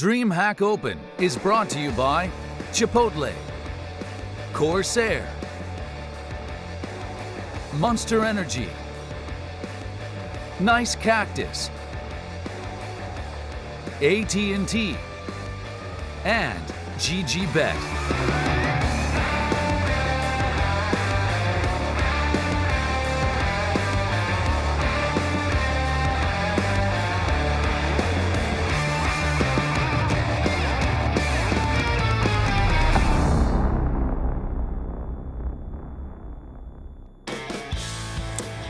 DreamHack Open is brought to you by Chipotle, Corsair, Monster Energy, Nice Cactus, AT&T, and GGBet.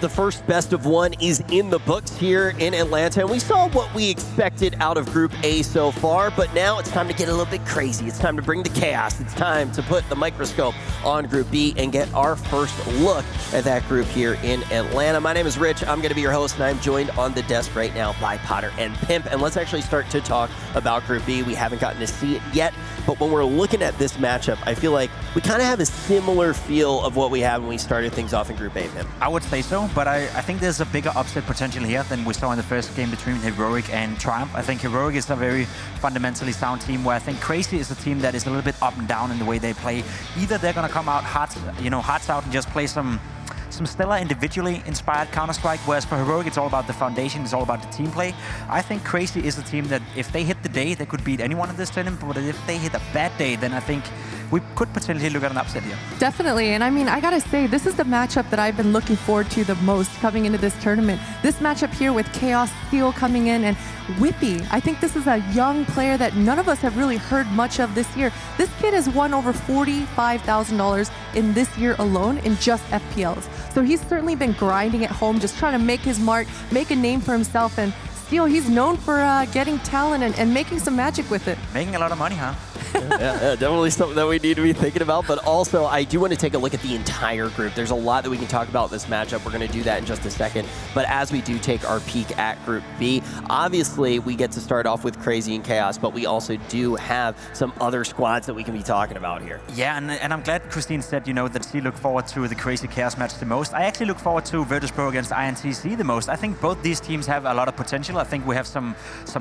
The first best of one is in the books here in Atlanta, and we saw what we expected out of Group A so far, but now it's time to get a little bit crazy. It's time to bring the chaos. It's time to put the microscope on Group B and get our first look at that group here in Atlanta. My name is Rich. I'm going to be your host, and I'm joined on the desk right now by Potter and Pimp, and let's actually start to talk about Group B. We haven't gotten to see it yet, but when we're looking at this matchup, I feel like we kind of have a similar feel of what we had when we started things off in Group A, Pimp. I would say so. But I think there's a bigger upset potential here than we saw in the first game between Heroic and Triumph. I think Heroic is a very fundamentally sound team, where I think Crazy is a team that is a little bit up and down in the way they play. Either they're going to come out hearts out and just play some stellar individually inspired Counter-Strike, whereas for Heroic it's all about the foundation, it's all about the team play. I think Crazy is a team that if they hit the day, they could beat anyone in this tournament, but if they hit a bad day, then I think we could potentially look at an upset here. Definitely, and I mean, I gotta say, this is the matchup that I've been looking forward to the most coming into this tournament. This matchup here with Chaos, Steel coming in, and Whippy. I think this is a young player that none of us have really heard much of this year. This kid has won over $45,000 in this year alone in just FPLs. So he's certainly been grinding at home, just trying to make his mark, make a name for himself, and Steel, he's known for getting talent and making some magic with it. Making a lot of money, huh? yeah, definitely something that we need to be thinking about, but also I do want to take a look at the entire group. There's a lot that we can talk about this matchup. We're going to do that in just a second, but as we do take our peek at Group B, obviously we get to start off with Crazy and Chaos, but we also do have some other squads that we can be talking about here. Yeah, and I'm glad Christine said, that she looked forward to the Crazy Chaos match the most. I actually look forward to Virtus.pro against INTZ the most. I think both these teams have a lot of potential. I think we have some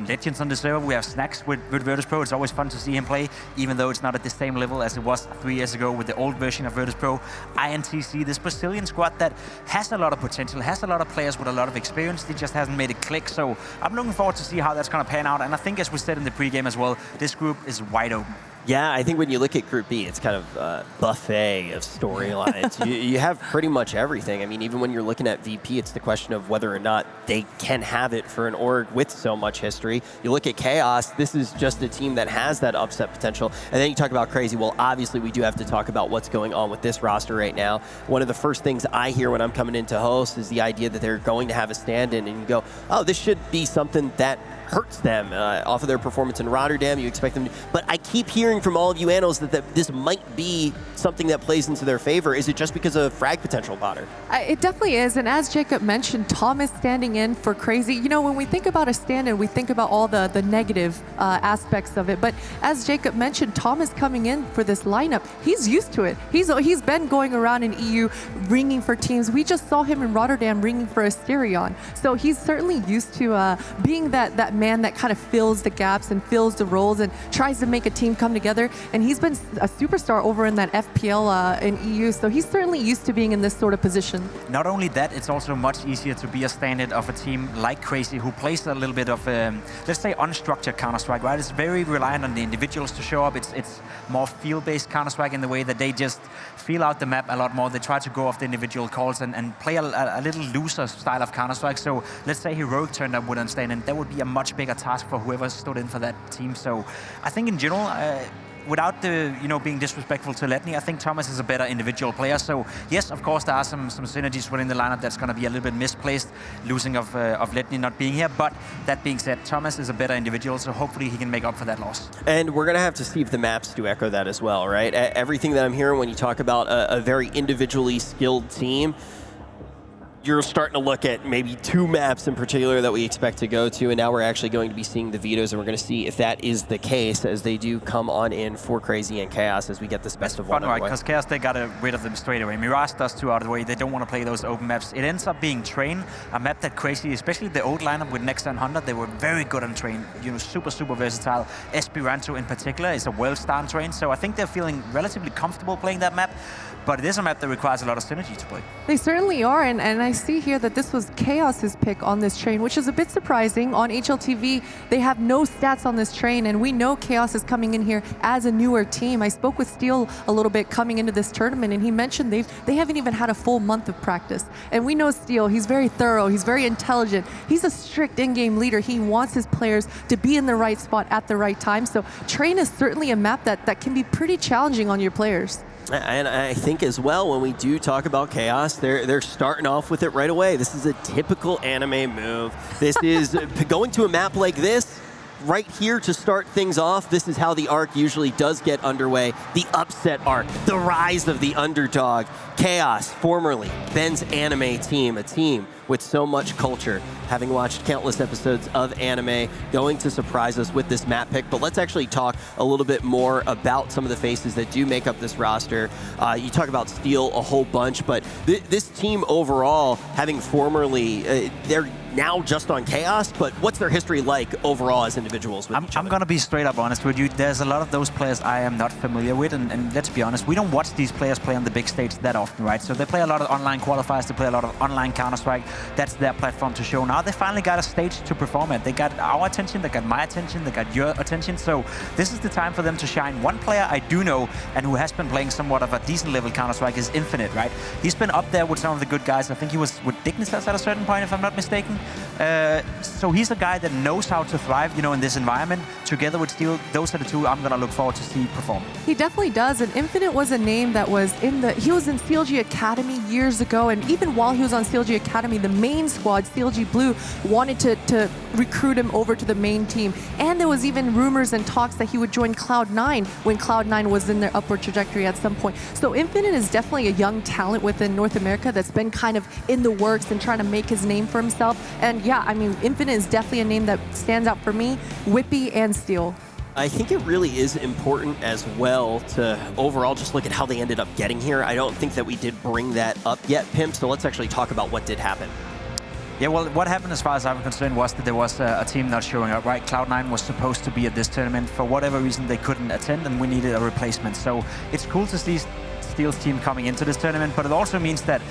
legends on the server. We have Snacks with Virtus.pro. It's always fun to see him play, even though it's not at the same level as it was 3 years ago with the old version of Virtus.pro. INTZ, this Brazilian squad that has a lot of potential, has a lot of players with a lot of experience. They just hasn't made it click. So I'm looking forward to see how that's going to pan out. And I think, as we said in the pregame as well, this group is wide open. Yeah, I think when you look at Group B, it's kind of a buffet of storylines. you have pretty much everything. I mean, even when you're looking at VP, it's the question of whether or not they can have it for an org with so much history. You look at Chaos, this is just a team that has that upset potential. And then you talk about Crazy. Well, obviously, we do have to talk about what's going on with this roster right now. One of the first things I hear when I'm coming into host is the idea that they're going to have a stand-in, and you go, oh, this should be something that hurts them off of their performance in Rotterdam. You expect them to, but I keep hearing from all of you analysts that this might be something that plays into their favor. Is it just because of frag potential, Potter? It definitely is, and as Jacob mentioned, Thomas standing in for Crazy. When we think about a stand-in, we think about all the negative aspects of it, but as Jacob mentioned, Thomas coming in for this lineup, he's used to it. He's been going around in EU ringing for teams. We just saw him in Rotterdam ringing for Asterion, so he's certainly used to being that man that kind of fills the gaps and fills the roles and tries to make a team come together. And he's been a superstar over in that FPL in EU, so he's certainly used to being in this sort of position. Not only that, it's also much easier to be a stand-in of a team like Crazy, who plays a little bit of, let's say, unstructured Counter-Strike, right? It's very reliant on the individuals to show up. It's more field-based Counter-Strike in the way that they just feel out the map a lot more. They try to go off the individual calls and play a little looser style of Counter-Strike. So let's say Heroic turned up with a stand-in, that would be a much bigger task for whoever stood in for that team. So I think in general, without being disrespectful to Letney, I think Thomas is a better individual player. So yes, of course, there are some synergies within the lineup that's going to be a little bit misplaced, losing of Letney not being here. But that being said, Thomas is a better individual, so hopefully he can make up for that loss. And we're going to have to see if the maps do echo that as well, right? Everything that I'm hearing when you talk about a very individually skilled team, you're starting to look at maybe 2 maps in particular that we expect to go to, and now we're actually going to be seeing the vetoes, and we're going to see if that is the case as they do come on in for Crazy and Chaos as we get this best of one. Right, because Chaos, they got rid of them straight away. Mirage does 2 out of the way. They don't want to play those open maps. It ends up being Train, a map that Crazy, especially the old lineup with Nexa and Hunter, they were very good on Train. You know, super versatile. Esperanto in particular is a well-starred Train, so I think they're feeling relatively comfortable playing that map. But it is a map that requires a lot of synergy to play. They certainly are, and I see here that this was Chaos's pick on this train, which is a bit surprising. On HLTV, they have no stats on this train, and we know Chaos is coming in here as a newer team. I spoke with Steel a little bit coming into this tournament, and he mentioned they haven't even had a full month of practice. And we know Steel, he's very thorough, he's very intelligent, he's a strict in-game leader. He wants his players to be in the right spot at the right time. So train is certainly a map that can be pretty challenging on your players. And I think as well, when we do talk about Chaos, they're starting off with it right away. This is a typical anime move. This is going to a map like this, right here to start things off. This is how the arc usually does get underway. The upset arc, the rise of the underdog. Chaos, formerly Ben's anime team, a team with so much culture, having watched countless episodes of anime, going to surprise us with this map pick. But let's actually talk a little bit more about some of the faces that do make up this roster. You talk about Steel a whole bunch, but this team overall, having formerly, they're now just on Chaos, but what's their history like overall as individuals with each other? I'm going to be straight up honest with you. There's a lot of those players I am not familiar with, and let's be honest, we don't watch these players play on the big stage that often, right? So they play a lot of online qualifiers, they play a lot of online Counter-Strike. That's their platform to show. Now they finally got a stage to perform at. They got our attention, they got my attention, they got your attention. So this is the time for them to shine. One player I do know, and who has been playing somewhat of a decent level Counter-Strike, is Infinite, right? He's been up there with some of the good guys. I think he was with Dignitas at a certain point, if I'm not mistaken. So he's a guy that knows how to thrive, you know, in this environment. Together with Steel, those are the 2 I'm going to look forward to see perform. He definitely does, and Infinite was a name that was he was in CLG Academy years ago, and even while he was on CLG Academy, the main squad, CLG Blue, wanted to recruit him over to the main team. And there was even rumors and talks that he would join Cloud9 when Cloud9 was in their upward trajectory at some point. So Infinite is definitely a young talent within North America that's been kind of in the works and trying to make his name for himself. And yeah, I mean, Infinite is definitely a name that stands out for me, Whippy and Steel. I think it really is important as well to overall just look at how they ended up getting here. I don't think that we did bring that up yet, Pimp, so let's actually talk about what did happen. Yeah, well, what happened as far as I'm concerned was that there was a team not showing up, right? Cloud9 was supposed to be at this tournament. For whatever reason, they couldn't attend, and we needed a replacement. So it's cool to see Steel's team coming into this tournament, but it also means that,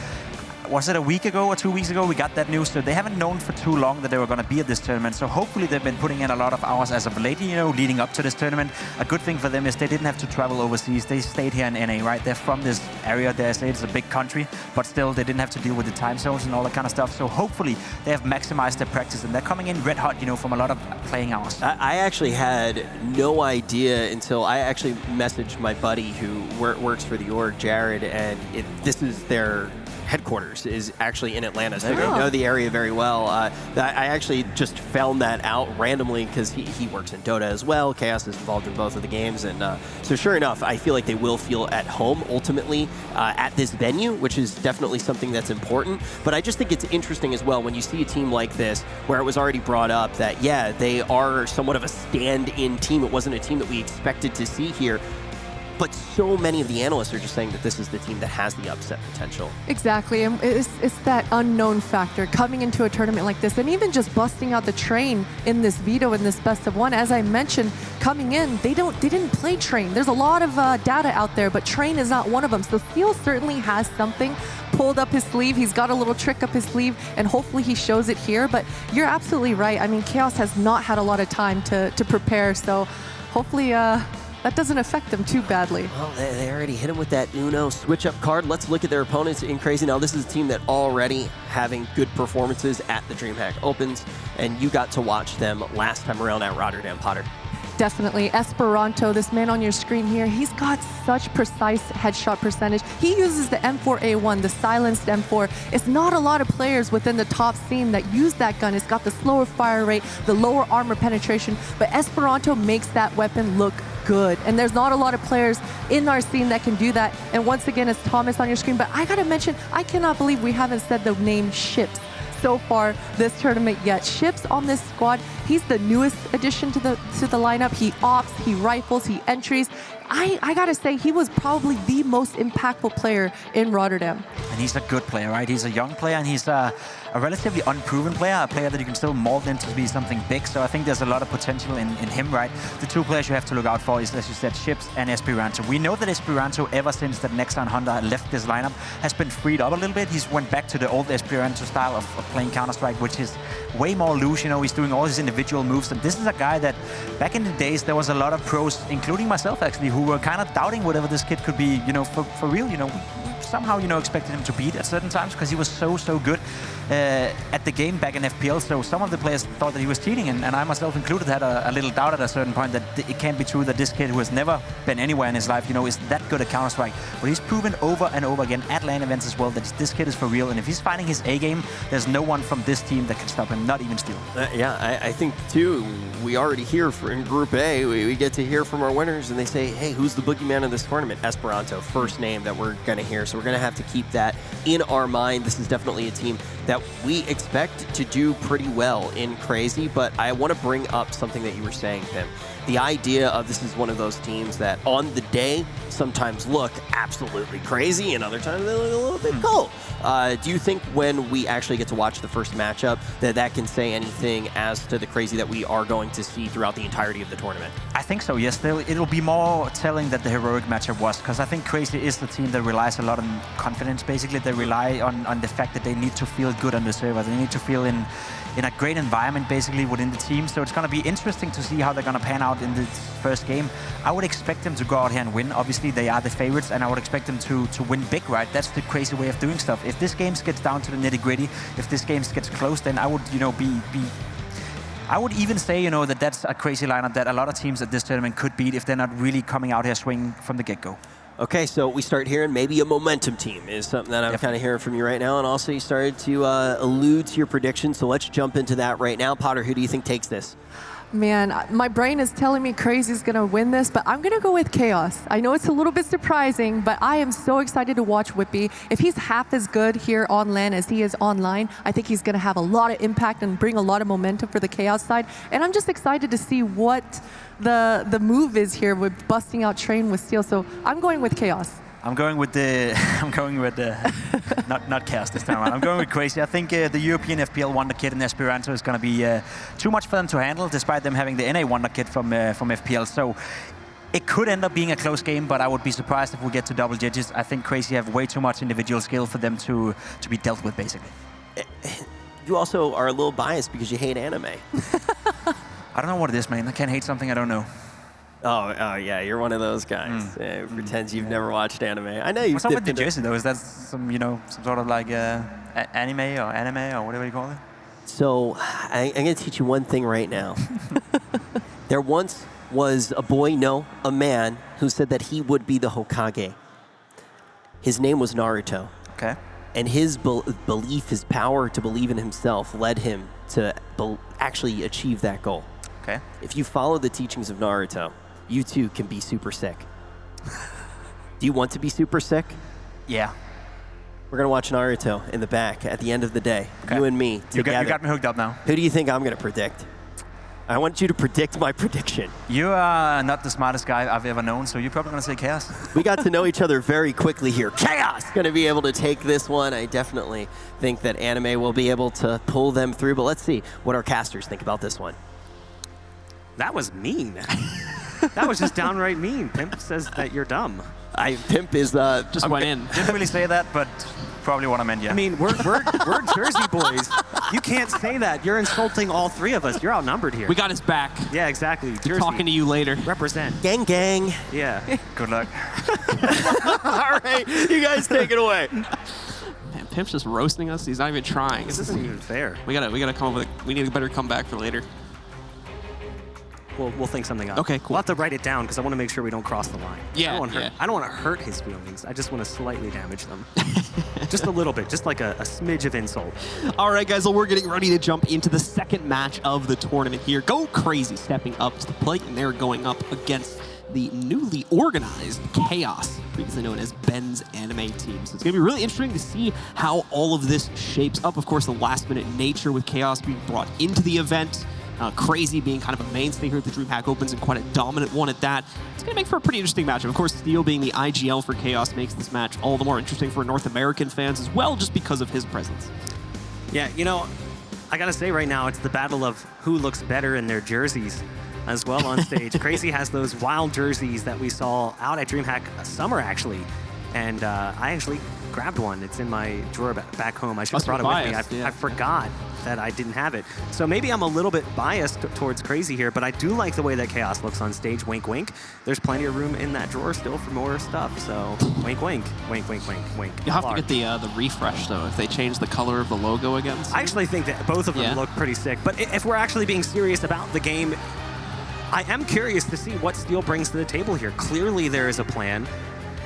was it a week ago or 2 weeks ago we got that news? So they haven't known for too long that they were going to be at this tournament. So hopefully they've been putting in a lot of hours as of late, you know, leading up to this tournament. A good thing for them is they didn't have to travel overseas. They stayed here in NA, right? They're from this area. It's a big country, but still they didn't have to deal with the time zones and all that kind of stuff. So hopefully they have maximized their practice, and they're coming in red hot, you know, from a lot of playing hours. I actually had no idea until I actually messaged my buddy who works for the org, Jared, and this is their headquarters is actually in Atlanta, so I know the area very well. I actually just found that out randomly because he works in Dota as well. Chaos is involved in both of the games, and so sure enough, I feel like they will feel at home ultimately at this venue, which is definitely something that's important. But I just think it's interesting as well when you see a team like this, where it was already brought up that, yeah, they are somewhat of a stand-in team. It wasn't a team that we expected to see here. But so many of the analysts are just saying that this is the team that has the upset potential. Exactly, and it's that unknown factor coming into a tournament like this, and even just busting out the Train in this veto in this best of one. As I mentioned, coming in, they didn't play Train. There's a lot of data out there, but Train is not one of them. So Steel certainly has something pulled up his sleeve. He's got a little trick up his sleeve, and hopefully he shows it here. But you're absolutely right. I mean, Chaos has not had a lot of time to prepare, so hopefully that doesn't affect them too badly. Well, they already hit him with that Uno switch-up card. Let's look at their opponents in Crazy. Now, this is a team that already having good performances at the DreamHack Opens, and you got to watch them last time around at Rotterdam, Potter. Definitely. Esperanto, this man on your screen here, he's got such precise headshot percentage. He uses the M4A1, the silenced M4. It's not a lot of players within the top scene that use that gun. It's got the slower fire rate, the lower armor penetration, but Esperanto makes that weapon look good. And there's not a lot of players in our scene that can do that. And once again, it's Thomas on your screen. But I got to mention, I cannot believe we haven't said the name Ships so far this tournament yet. Ships on this squad, he's the newest addition to the lineup. He opts, he rifles, he entries. I gotta say, he was probably the most impactful player in Rotterdam. And he's a good player, right? He's a young player, and he's a relatively unproven player, a player that you can still mold into to be something big. So I think there's a lot of potential in him, right? The two players you have to look out for is, as you said, Ships and Esperanto. We know that Esperanto, ever since that Nexon Honda left this lineup, has been freed up a little bit. He's went back to the old Esperanto style of playing Counter-Strike, which is way more loose. You know, he's doing all his individual moves. And this is a guy that, back in the days, there was a lot of pros, including myself actually, who were kind of doubting whatever this kid could be, you know, for real. You know, we somehow, you know, expected him to beat at certain times because he was so good at the game back in FPL. So some of the players thought that he was cheating, and I myself included had a little doubt at a certain point that it can't be true that this kid who has never been anywhere in his life, you know, is that good at Counter-Strike. But he's proven over and over again at LAN events as well that this kid is for real. And if he's finding his A game, there's no one from this team that can stop him, not even Steel. Yeah, I think too, we already hear in Group A, we get to hear from our winners, and they say, hey, who's the boogeyman of this tournament? Esperanto, first name that we're going to hear. So we're going to have to keep that in our mind. This is definitely a team that we expect to do pretty well in Crazy, but I want to bring up something that you were saying, Pim. The idea of this is one of those teams that on the day sometimes look absolutely crazy and other times they look a little bit cold. Do you think when we actually get to watch the first matchup that can say anything as to the Crazy that we are going to see throughout the entirety of the tournament? I think so, yes. It'll be more telling that the heroic matchup was, because I think Crazy is the team that relies a lot on confidence. Basically, they rely on the fact that they need to feel good on the server. They need to feel in a great environment, basically, within the team. So it's going to be interesting to see how they're going to pan out in this first game. I would expect them to go out here and win. Obviously, they are the favorites, and I would expect them to win big, right? That's the Crazy way of doing stuff. If this game gets down to the nitty-gritty, if this game gets close, then I would, you know, I would even say, you know, that that's a Crazy lineup that a lot of teams at this tournament could beat if they're not really coming out here swinging from the get-go. Okay, so we start hearing maybe a momentum team is something that I'm kind of hearing from you right now, and also you started to allude to your prediction, so let's jump into that right now. Potter, who do you think takes this? Man, my brain is telling me Crazy's going to win this, but I'm going to go with Chaos. I know it's a little bit surprising, but I am so excited to watch Whippy. If he's half as good here on LAN as he is online, I think he's going to have a lot of impact and bring a lot of momentum for the Chaos side. And I'm just excited to see what the move is here with busting out Train with Steel. So I'm going with Chaos. I'm going with not Chaos this time around. I'm going with Crazy. I think the European FPL Wonder Kid in Esperanto is going to be too much for them to handle, despite them having the NA Wonder Kid from FPL. So it could end up being a close game, but I would be surprised if we get to double digits. I think Crazy have way too much individual skill for them to be dealt with, basically. You also are a little biased because you hate anime. I don't know what it is, man. I can't hate something I don't know. Oh, yeah, you're one of those guys. Who pretends you've never watched anime. I know you've. What's up with the jersey though? Is that some, you know, some sort of like anime or whatever you call it? So I'm going to teach you one thing right now. There once was a man who said that he would be the Hokage. His name was Naruto. Okay. And his belief, his power to believe in himself led him to actually achieve that goal. Okay. If you follow the teachings of Naruto, you too can be super sick. Do you want to be super sick? Yeah. We're going to watch Naruto in the back at the end of the day. Okay. You and me together. You got me hooked up now. Who do you think I'm going to predict? I want you to predict my prediction. You are not the smartest guy I've ever known, so you're probably going to say Chaos. We got to know each other very quickly here. Chaos going to be able to take this one. I definitely think that anime will be able to pull them through, but let's see what our casters think about this one. That was mean. That was just downright mean. Pimp says that you're dumb. Pimp is just went in. Didn't really say that, but probably what I meant, yeah. I mean, we're Jersey boys. You can't say that. You're insulting all three of us. You're outnumbered here. We got his back. Yeah, exactly. Jersey. Talking to you later. Represent. Gang, gang. Yeah. Good luck. All right, you guys take it away. Man, Pimp's just roasting us. He's not even trying. This isn't even fair. We gotta come up with we need a better comeback for later. We'll think something up. Okay, cool. We'll have to write it down because I want to make sure we don't cross the line. Yeah, I don't want to hurt his feelings. I just want to slightly damage them. Just a little bit, just like a smidge of insult. All right, guys, well, we're getting ready to jump into the second match of the tournament here. Go Crazy stepping up to the plate, and they're going up against the newly organized Chaos, previously known as Ben's anime team. So it's going to be really interesting to see how all of this shapes up. Of course, the last-minute nature with Chaos being brought into the event. CR4ZY being kind of a mainstay here at the DreamHack Opens and quite a dominant one at that. It's going to make for a pretty interesting matchup. Of course, Steel being the IGL for Chaos makes this match all the more interesting for North American fans as well, just because of his presence. Yeah, you know, I gotta say right now, it's the battle of who looks better in their jerseys as well on stage. CR4ZY has those wild jerseys that we saw out at DreamHack summer, actually. And I actually grabbed one. It's in my drawer back home. I should have brought it with me. I forgot that I didn't have it. So maybe I'm a little bit biased towards CR4ZY here, but I do like the way that Chaos looks on stage. Wink, wink. There's plenty of room in that drawer still for more stuff. So wink, wink. Wink, wink, wink, wink. You'll have to get the refresh, though, if they change the color of the logo again. So. I actually think that both of them look pretty sick. But if we're actually being serious about the game, I am curious to see what Steel brings to the table here. Clearly there is a plan.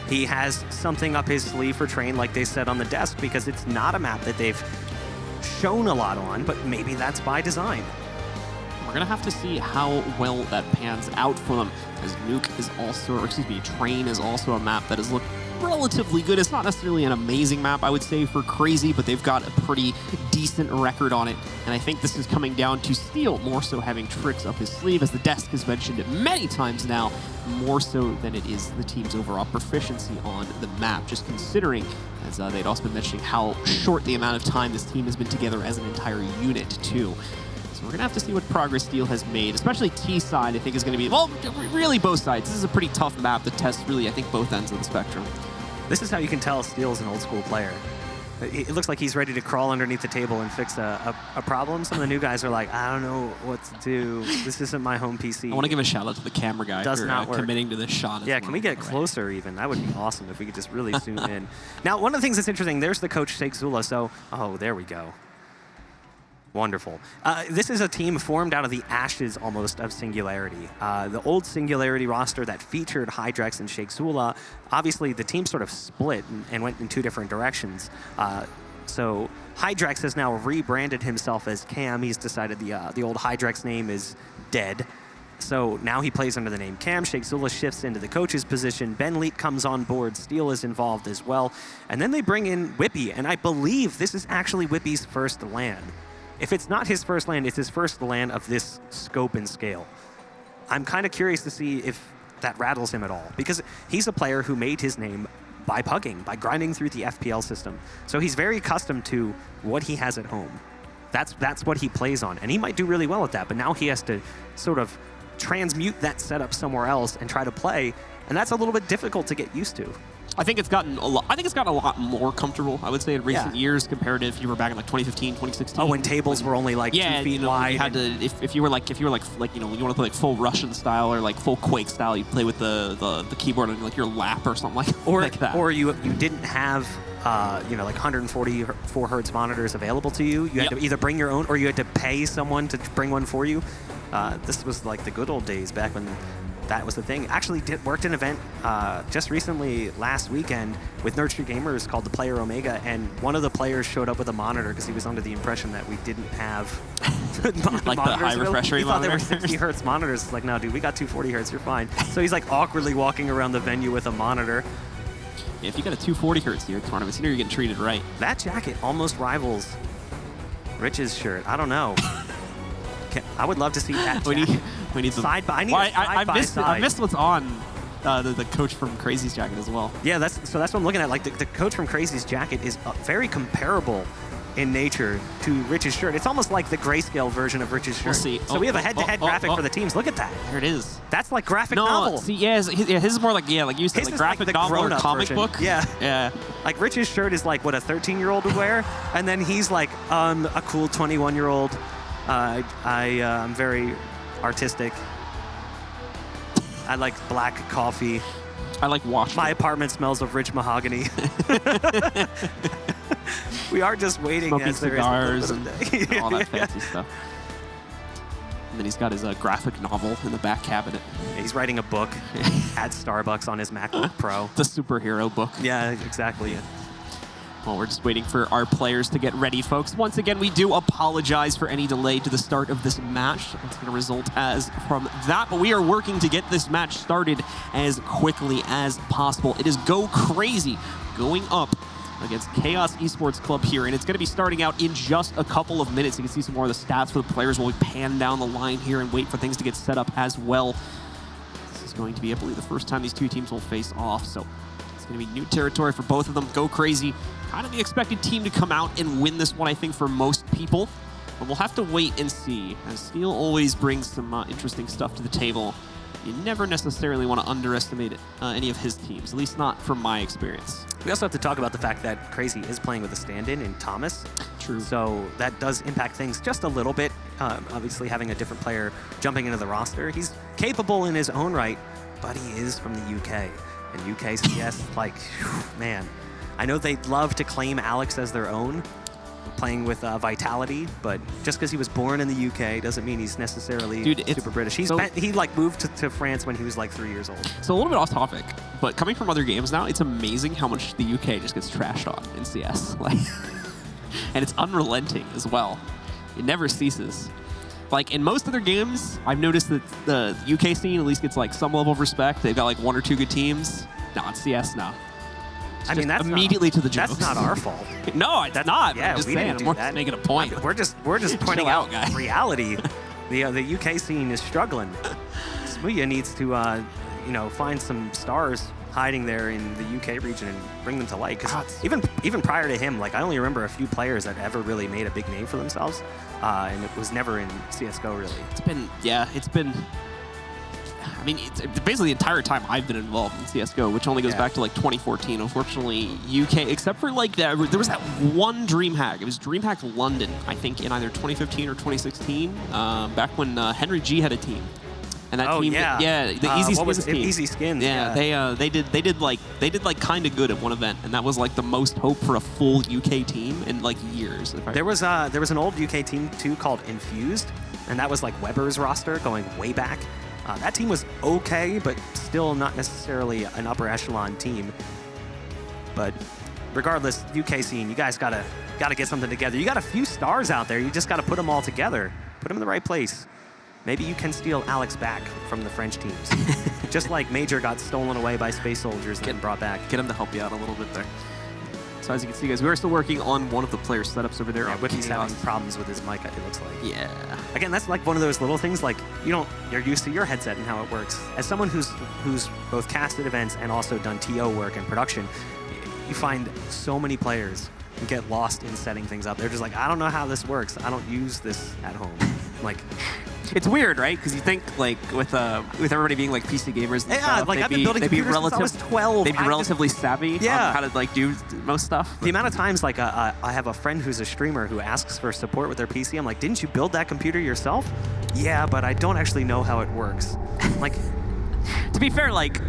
He has something up his sleeve for Train, like they said on the desk, because it's not a map that they've shown a lot on, but maybe that's by design. We're going to have to see how well that pans out for them, as Nuke is also, or excuse me, Train is also a map that has looked relatively good. It's not necessarily an amazing map, I would say, for CR4ZY, but they've got a pretty decent record on it. And I think this is coming down to Steel more so having tricks up his sleeve, as the desk has mentioned it many times now, more so than it is the team's overall proficiency on the map, just considering, as they'd also been mentioning, how short the amount of time this team has been together as an entire unit, too. So we're going to have to see what progress Steel has made, especially T side, I think, is going to be, well, really both sides. This is a pretty tough map that tests really, I think, both ends of the spectrum. This is how you can tell Steel's an old school player. It looks like he's ready to crawl underneath the table and fix a problem. Some of the new guys are like, I don't know what to do. This isn't my home PC. I want to give a shout out to the camera guy for committing to this shot. Yeah, can we get closer even? That would be awesome if we could just really zoom in. Now, one of the things that's interesting, there's the coach, CR4ZY. So, oh, there we go. Wonderful. This is a team formed out of the ashes, almost, of Singularity. The old Singularity roster that featured Hydrex and CR4ZY, obviously the team sort of split and went in two different directions. So Hydrex has now rebranded himself as Cam. He's decided the old Hydrex name is dead. So now he plays under the name Cam. CR4ZY shifts into the coach's position. Ben Leet comes on board. Steel is involved as well. And then they bring in Whippy, and I believe this is actually Whippy's first LAN. If it's not his first LAN, it's his first LAN of this scope and scale. I'm kind of curious to see if that rattles him at all, because he's a player who made his name by pugging, by grinding through the FPL system. So he's very accustomed to what he has at home. That's what he plays on, and he might do really well at that, but now he has to sort of transmute that setup somewhere else and try to play, and that's a little bit difficult to get used to. I think it's gotten a lot. I think it's gotten a lot more comfortable, I would say, in recent years compared to if you were back in like 2015, 2016. Oh, when tables were only like 2 feet wide. You had to, if you were like you know, when you want to play like full Russian style or like full Quake style, you play with the keyboard on like your lap or something like that. Or you didn't have you know, like 144 hertz monitors available to you. You had to either bring your own or you had to pay someone to bring one for you. This was like the good old days back when that was the thing. Actually worked an event just recently last weekend with Nerd Street Gamers called the Player Omega, and one of the players showed up with a monitor because he was under the impression that we didn't have like the high refresh rate. He thought they were 60 hertz monitors. It's like, no, dude, we got 240 hertz. You're fine. So he's like awkwardly walking around the venue with a monitor. Yeah, if you got a 240 hertz here at tournaments, you know you're getting treated right. That jacket almost rivals Rich's shirt. I don't know. I would love to see that jacket. We need side by. I missed what's on the coach from CR4ZY's jacket as well. Yeah, that's what I'm looking at. Like the coach from CR4ZY's jacket is very comparable in nature to Rich's shirt. It's almost like the grayscale version of Rich's shirt. We'll see. So we have a head-to-head graphic for the teams. Look at that. There it is. That's like graphic novel. See, his is more like like you said, like graphic like novel or comic version. book. Yeah. Like Rich's shirt is like what a 13-year-old would wear, and then he's like a cool 21-year-old. I'm very artistic. I like black coffee. I like wash. My apartment smells of rich mahogany. We are just waiting smoking as there cigars is and all that fancy stuff. And then he's got his graphic novel in the back cabinet. He's writing a book at Starbucks on his MacBook Pro. The superhero book. Yeah, exactly. Well, we're just waiting for our players to get ready, folks. Once again, we do apologize for any delay to the start of this match. It's going to result as from that, but we are working to get this match started as quickly as possible. It is Go Crazy going up against Chaos Esports Club here, and it's going to be starting out in just a couple of minutes. You can see some more of the stats for the players while we pan down the line here and wait for things to get set up as well. This is going to be, I believe, the first time these two teams will face off, so it's going to be new territory for both of them. Go Crazy, kind of the expected team to come out and win this one, I think, for most people. But we'll have to wait and see, as Steel always brings some interesting stuff to the table. You never necessarily want to underestimate any of his teams, at least not from my experience. We also have to talk about the fact that Crazy is playing with a stand-in in Thomas. True. So that does impact things just a little bit. Obviously, having a different player jumping into the roster. He's capable in his own right, but he is from the UK. And UK CS, like, man, I know they'd love to claim Alex as their own, playing with Vitality, but just because he was born in the UK doesn't mean he's necessarily super British. He like moved to France when he was like 3 years old. So a little bit off topic, but coming from other games now, it's amazing how much the UK just gets trashed on in CS. Like, and it's unrelenting as well. It never ceases. Like, in most other games, I've noticed that the UK scene at least gets like some level of respect. They've got like 1 or 2 good teams. No, it's CS now. I mean, that's immediately to the jokes. That's not our fault. No, it's not. Yeah, I'm just we saying. didn't do We're that. just making a point. We're just pointing out, out guy. reality. The UK scene is struggling. Smooya needs to find some stars hiding there in the UK region and bring them to light. Because even prior to him, like, I only remember a few players that ever really made a big name for themselves, and it was never in CS:GO really. It's been. I mean, it's basically the entire time I've been involved in CS:GO, which only goes back to like 2014. Unfortunately, UK, except for like there was that one DreamHack. It was DreamHack London, I think, in either 2015 or 2016, back when Henry G had a team. And that team, the Easy Skins team. Easy Skins. Yeah, they did like kind of good at one event, and that was like the most hope for a full UK team in like years. There was an old UK team too called Infused, and that was like Weber's roster going way back. That team was okay, but still not necessarily an upper echelon team. But regardless, UK scene, you guys gotta get something together. You got a few stars out there. You just gotta put them all together. Put them in the right place. Maybe you can steal Alex back from the French teams. Just like Major got stolen away by Space Soldiers and then brought back. Get him to help you out a little bit there. So as you can see, guys, we are still working on one of the player setups over there. Yeah, Whippy's having problems with his mic, it looks like. Yeah. Again, that's like one of those little things, like, you're used to your headset and how it works. As someone who's both casted events and also done TO work and production, you find so many players who get lost in setting things up. They're just like, I don't know how this works. I don't use this at home. Like, it's weird, right? Because you think, like, with everybody being like PC gamers, and stuff, like I've been building computers since I was 12. They'd be relatively savvy on how to like do most stuff. The amount of times, like, I have a friend who's a streamer who asks for support with their PC. I'm like, didn't you build that computer yourself? Yeah, but I don't actually know how it works. Like, to be fair, like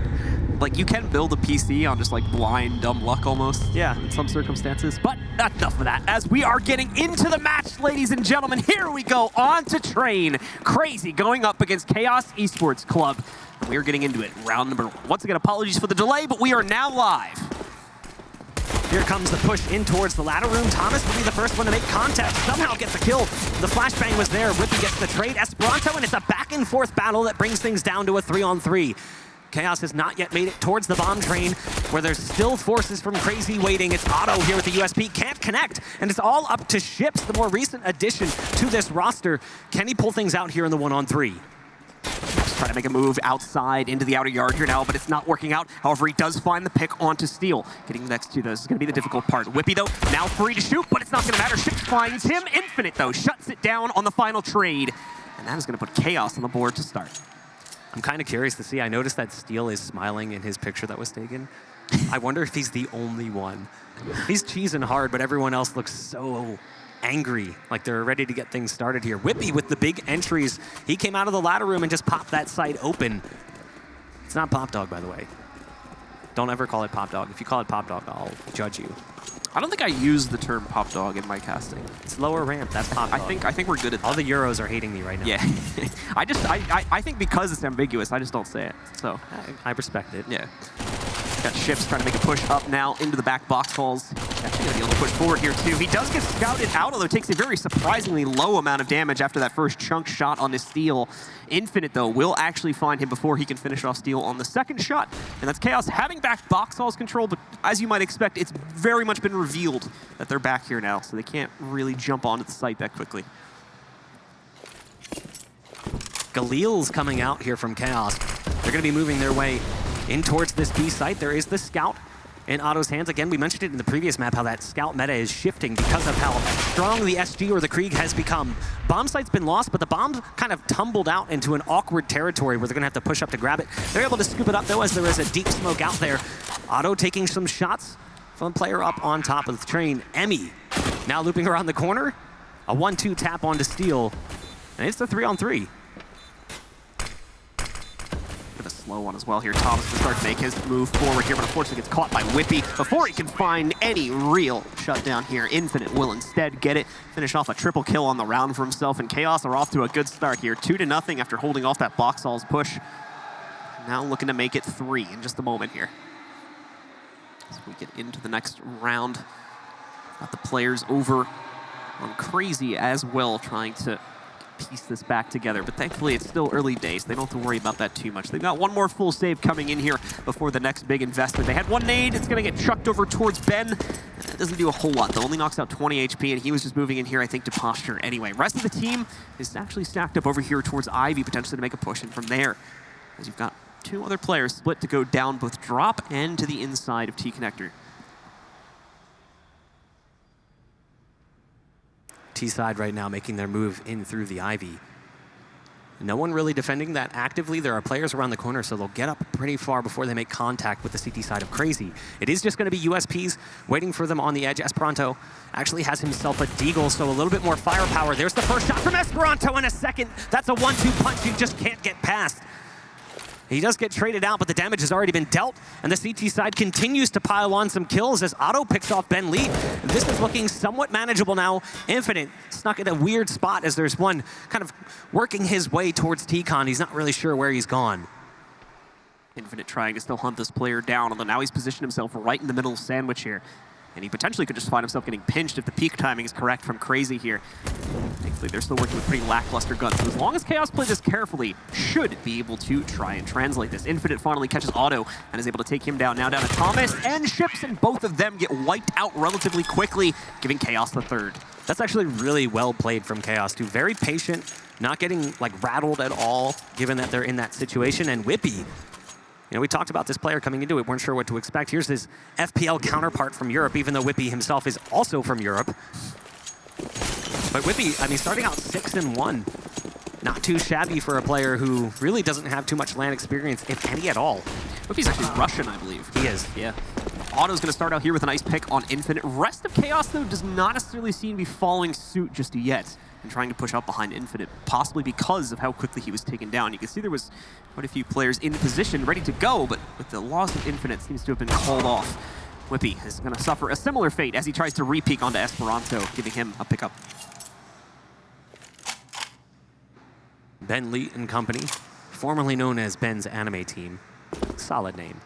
you can build a PC on just like blind dumb luck almost. Yeah, in some circumstances. But enough of that. As we are getting into the match, ladies and gentlemen, here we go on to Train. Crazy going up against Chaos Esports Club. And we are getting into it. Round number 1. Once again, apologies for the delay, but we are now live. Here comes the push in towards the ladder room. Thomas will be the first one to make contact. Somehow gets a kill. The flashbang was there. Whippy gets the trade. Esperanto, and it's a back and forth battle that brings things down to a 3-on-3. Chaos has not yet made it towards the bomb train, where there's still forces from Crazy waiting. It's Otto here with the USP, can't connect, and it's all up to Ships, the more recent addition to this roster. Can he pull things out here in the 1-on-3? Just trying to make a move outside into the outer yard here now, but it's not working out. However, he does find the pick onto Steel. Getting next to this is going to be the difficult part. Whippy, though, now free to shoot, but it's not going to matter. Ships finds him. Infinite, though, shuts it down on the final trade, and that is going to put Chaos on the board to start. I'm kind of curious to see. I noticed that Steel is smiling in his picture that was taken. I wonder if he's the only one. He's cheesing hard, but everyone else looks so angry, like they're ready to get things started here. Whippy with the big entries. He came out of the ladder room and just popped that site open. It's not Pop Dog, by the way. Don't ever call it Pop Dog. If you call it Pop Dog, I'll judge you. I don't think I use the term Pop Dog in my casting. It's lower ramp. That's Pop Dog. I think we're good at that. All the Euros are hating me right now. Yeah. I think because it's ambiguous, I just don't say it. So I respect it. Yeah. Got Ships trying to make a push up now into the back box holes. actually going to be able to push forward here, too. He does get scouted out, although takes a very surprisingly low amount of damage after that first chunk shot on his Steel. Infinite, though, will actually find him before he can finish off Steel on the second shot. And that's Chaos having back Boxall's control, but as you might expect, it's very much been revealed that they're back here now, so they can't really jump onto the site that quickly. Galil's coming out here from Chaos. They're going to be moving their way in towards this B site. There is the Scout in Otto's hands. Again, we mentioned it in the previous map, how that Scout meta is shifting because of how strong the SG or the Krieg has become. Bomb site's been lost, but the bomb kind of tumbled out into an awkward territory where they're going to have to push up to grab it. They're able to scoop it up, though, as there is a deep smoke out there. Otto taking some shots from the player up on top of the train. Emmy now looping around the corner. A 1-2 tap onto Steel, and it's the 3-on-3. A slow one as well here. Thomas will start to make his move forward here, but unfortunately gets caught by Whippy before he can find any real shutdown here. Infinite will instead get it, finish off a triple kill on the round for himself, and Chaos are off to a good start here. 2-0 after holding off that Boxall's push. Now looking to make it 3 in just a moment here. As we get into the next round, got the players over on CR4ZY as well, trying to piece this back together, but thankfully it's still early days. They don't have to worry about that too much. They've got one more full save coming in here before the next big investment. They had one nade, it's going to get chucked over towards Ben. It doesn't do a whole lot, though. Only knocks out 20 HP, and he was just moving in here, I think, to posture anyway. Rest of the team is actually stacked up over here towards Ivy, potentially to make a push in from there, as you've got 2 other players split to go down both drop and to the inside of T-Connector. T-side right now making their move in through the Ivy. No one really defending that actively. There are players around the corner, so they'll get up pretty far before they make contact with the CT side of CR4ZY. It is just going to be USPs waiting for them on the edge. Esperanto actually has himself a deagle, so a little bit more firepower. There's the first shot from Esperanto in a second. That's a 1-2 punch you just can't get past. He does get traded out, but the damage has already been dealt, and the CT side continues to pile on some kills as Otto picks off Ben Lee. This is looking somewhat manageable now. Infinite stuck in a weird spot as there's one kind of working his way towards T-Con. He's not really sure where he's gone. Infinite trying to still hunt this player down, although now he's positioned himself right in the middle of sandwich here. And he potentially could just find himself getting pinched if the peak timing is correct from CR4ZY here. Thankfully, they're still working with pretty lackluster guns. So as long as Chaos plays this carefully, should be able to try and translate this. Infinite finally catches Otto and is able to take him down. Now down to Thomas and Ships, and both of them get wiped out relatively quickly, giving Chaos the third. That's actually really well played from Chaos, too. Very patient, not getting like rattled at all, given that they're in that situation. And Whippy, you know, we talked about this player coming into it, weren't sure what to expect. Here's his FPL counterpart from Europe, even though Whippy himself is also from Europe. But Whippy, I mean, starting out 6-1, not too shabby for a player who really doesn't have too much LAN experience, if any at all. Whippy's actually Russian, I believe. He is, yeah. Otto's going to start out here with a nice pick on Infinite. Rest of Chaos, though, does not necessarily seem to be following suit just yet and trying to push up behind Infinite, possibly because of how quickly he was taken down. You can see there was quite a few players in position, ready to go, but with the loss of Infinite, seems to have been called off. Whippy is going to suffer a similar fate as he tries to re-peek onto Esperanto, giving him a pickup. Ben Lee and company, formerly known as Ben's anime team. Solid name.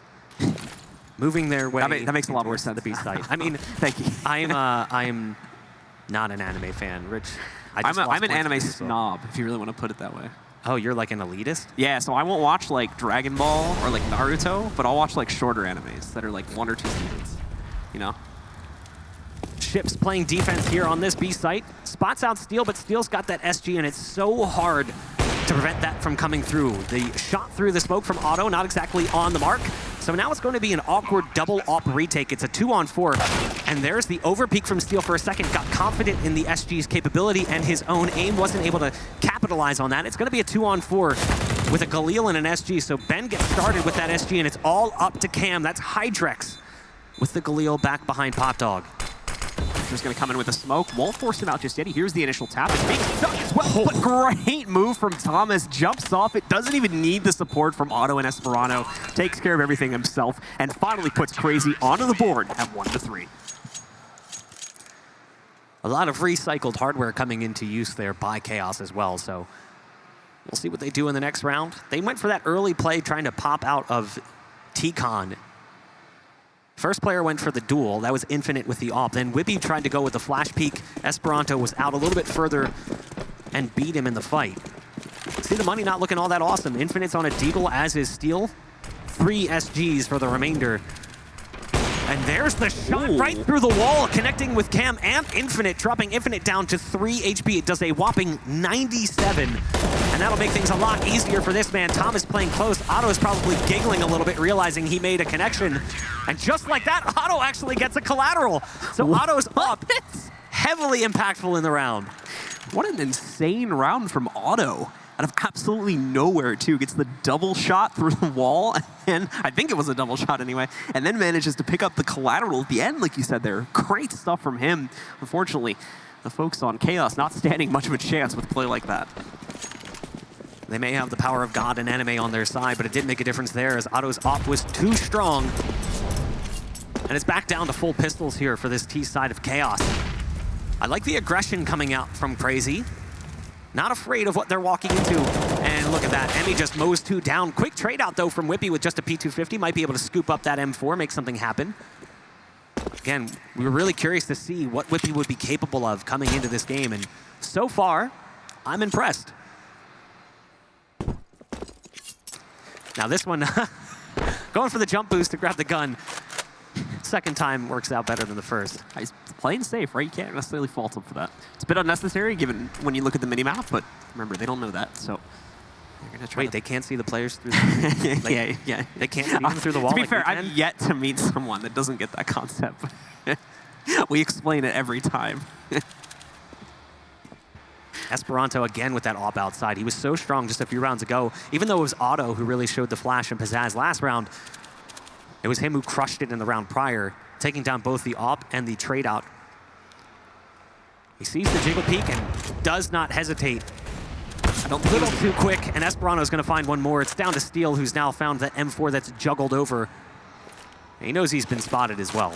Moving their way. That makes a lot more sense. The B site. I mean, thank you. I am not an anime fan, Rich. I'm an anime snob, if you really want to put it that way. Oh, you're like an elitist? Yeah, so I won't watch like Dragon Ball or like Naruto, but I'll watch like shorter animes that are like 1 or 2 seasons, you know? Ships playing defense here on this B site. Spots out Steel, but Steel's got that SG, and it's so hard to prevent that from coming through. The shot through the smoke from Otto, not exactly on the mark. So now it's going to be an awkward double op retake. It's a 2-on-4, and there's the overpeak from Steel for a second. Got confident in the SG's capability, and his own aim wasn't able to capitalize on that. It's going to be a 2-on-4 with a Galil and an SG. So Ben gets started with that SG, and it's all up to Cam. That's Hydrex with the Galil back behind Pop Dog. He's going to come in with a smoke. Won't force him out just yet. He hears the initial tap. It's being stuck as well. But great move from Thomas. Jumps off it. Doesn't even need the support from Otto and Esperanto. Takes care of everything himself. And finally puts CR4ZY onto the board at 1-3. A lot of recycled hardware coming into use there by Chaos as well. So we'll see what they do in the next round. They went for that early play trying to pop out of T-Con First player went for the duel. That was Infinite with the AWP. Then Whippy tried to go with the flash peek. Esperanto was out a little bit further and beat him in the fight. See the money not looking all that awesome. Infinite's on a deagle, as is Steel. 3 SGs for the remainder. And there's the shot right through the wall, connecting with Cam and Infinite, dropping Infinite down to 3 HP. It does a whopping 97. And that'll make things a lot easier for this man. Thomas playing close. Otto is probably giggling a little bit, realizing he made a connection. And just like that, Otto actually gets a collateral. So Otto's up. Heavily impactful in the round. What an insane round from Otto. Out of absolutely nowhere, too. Gets the double shot through the wall, and I think it was a double shot anyway, and then manages to pick up the collateral at the end, like you said there. Great stuff from him. Unfortunately, the folks on Chaos not standing much of a chance with play like that. They may have the power of God and anime on their side, but it didn't make a difference there as Otto's AWP was too strong. And it's back down to full pistols here for this T side of Chaos. I like the aggression coming out from Crazy. Not afraid of what they're walking into. And look at that. Emmy just mows 2 down. Quick trade out, though, from Whippy with just a P250. Might be able to scoop up that M4, make something happen. Again, we were really curious to see what Whippy would be capable of coming into this game. And so far, I'm impressed. Now this one, going for the jump boost to grab the gun. Second time works out better than the first. He's playing safe, right? You can't necessarily fault him for that. It's a bit unnecessary given when you look at the minimap, but remember, they don't know that, so they're gonna try. Wait, they can't see the players through the like, yeah. They can't see them through the wall. To be like fair, I've yet to meet someone that doesn't get that concept. We explain it every time. Esperanto again with that AWP outside. He was so strong just a few rounds ago. Even though it was Otto who really showed the flash and pizzazz last round, it was him who crushed it in the round prior, taking down both the AWP and the trade out. He sees the jiggle peek and does not hesitate. A little too quick, and Esperanto's going to find one more. It's down to Steel, who's now found the M4 that's juggled over. And he knows he's been spotted as well.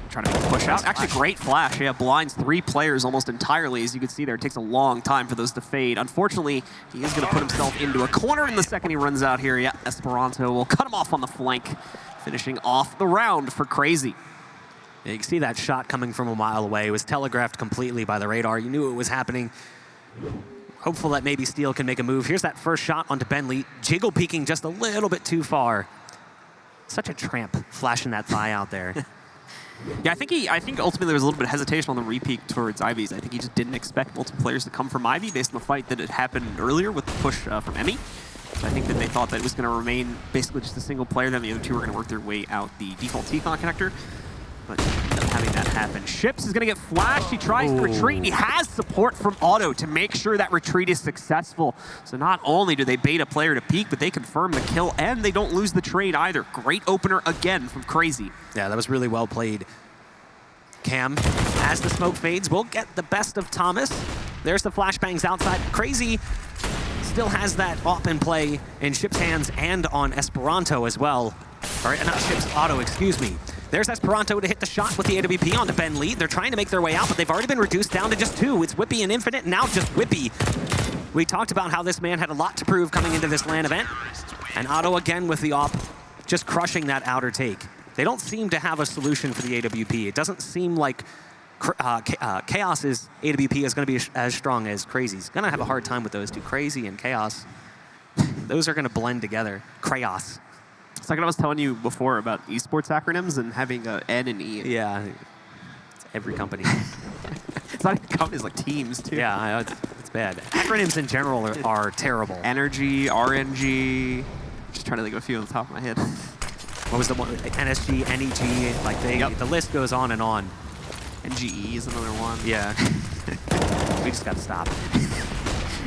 Trying to push out. Actually, great flash. Yeah, blinds 3 players almost entirely. As you can see there, it takes a long time for those to fade. Unfortunately, he is going to put himself into a corner in the second he runs out here. Yeah, Esperanto will cut him off on the flank, finishing off the round for Crazy. Yeah, you can see that shot coming from a mile away. It was telegraphed completely by the radar. You knew it was happening. Hopeful that maybe Steel can make a move. Here's that first shot onto Bentley. Jiggle peeking just a little bit too far. Such a tramp flashing that thigh out there. Yeah, I think ultimately there was a little bit of hesitation on the re-peek towards Ivy's. I think he just didn't expect multiple players to come from Ivy based on the fight that had happened earlier with the push from Emmy. So I think that they thought that it was going to remain basically just a single player, then the other two were going to work their way out the default T-Con connector. But ended up having that happen. Ships is going to get flashed. He tries to retreat, and he has support from Otto to make sure that retreat is successful. So not only do they bait a player to peek, but they confirm the kill, and they don't lose the trade either. Great opener again from Crazy. Yeah, that was really well played. Cam, as the smoke fades, will get the best of Thomas. There's the flashbangs outside. Crazy still has that AWP in play in Ship's hands and on Esperanto as well. Or not Ship's, Otto, excuse me. There's Esperanto to hit the shot with the AWP onto Ben Lee. They're trying to make their way out, but they've already been reduced down to just 2. It's Whippy and Infinite, now just Whippy. We talked about how this man had a lot to prove coming into this LAN event. And Otto again with the AWP, just crushing that outer take. They don't seem to have a solution for the AWP. It doesn't seem like Chaos's AWP is going to be as strong as Crazy's. Going to have a hard time with those two. Crazy and Chaos, those are going to blend together. Chaos. It's like I was telling you before about esports acronyms and having a N and E. Yeah, it's every company. It's not even companies, like teams, too. Yeah, it's bad. Acronyms in general are terrible. Energy, RNG. Just trying to think of a few on the top of my head. What was the one? NSG, NEG, like the list goes on and on. NGE is another one. Yeah. We just got to stop.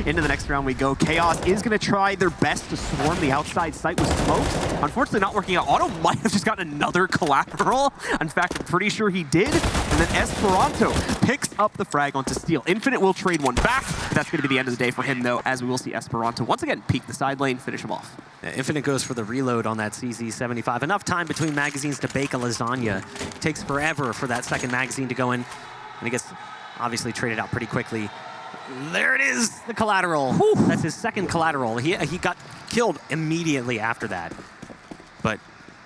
Into the next round we go. Chaos is going to try their best to swarm the outside site with smokes. Unfortunately, not working out. Otto might have just gotten another collateral. In fact, I'm pretty sure he did. And then Esperanto picks up the frag onto Steel. Infinite will trade one back. That's going to be the end of the day for him, though, as we will see Esperanto once again peek the side lane, finish him off. Yeah, Infinite goes for the reload on that CZ75. Enough time between magazines to bake a lasagna. Takes forever for that second magazine to go in. And he gets obviously traded out pretty quickly. There it is, the collateral. Whew. That's his second collateral. He got killed immediately after that. But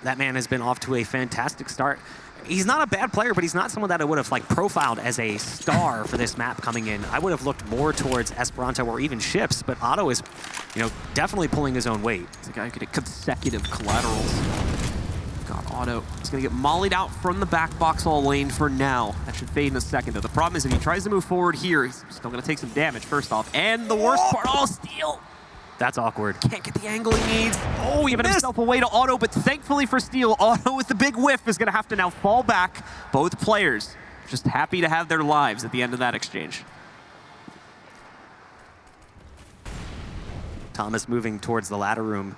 that man has been off to a fantastic start. He's not a bad player, but he's not someone that I would have like profiled as a star for this map coming in. I would have looked more towards Esperanto or even Ships, but Otto is, definitely pulling his own weight. He's a guy who could get consecutive collaterals. God, Otto is going to get mollied out from the back box all lane for now. That should fade in a second, though. The problem is if he tries to move forward here, he's still going to take some damage, first off. And the worst part, Steel! That's awkward. Can't get the angle he needs. Oh, giving himself away to Otto, but thankfully for Steel, Otto with the big whiff is going to have to now fall back. Both players just happy to have their lives at the end of that exchange. Thomas moving towards the ladder room.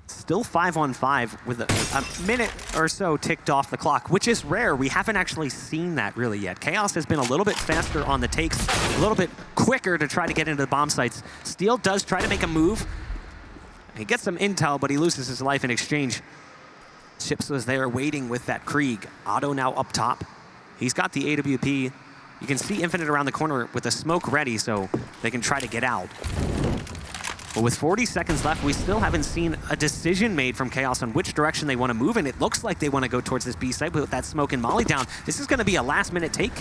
Still 5-on-5 with a minute or so ticked off the clock, which is rare. We haven't actually seen that really yet. Chaos has been a little bit faster on the takes, a little bit quicker to try to get into the bomb sites. Steel does try to make a move. He gets some intel, but he loses his life in exchange. Chips was there waiting with that Krieg. Otto now up top. He's got the AWP. You can see Infinite around the corner with the smoke ready, so they can try to get out. But with 40 seconds left, we still haven't seen a decision made from Chaos on which direction they want to move, and it looks like they want to go towards this B site, but with that smoke and molly down, this is going to be a last-minute take.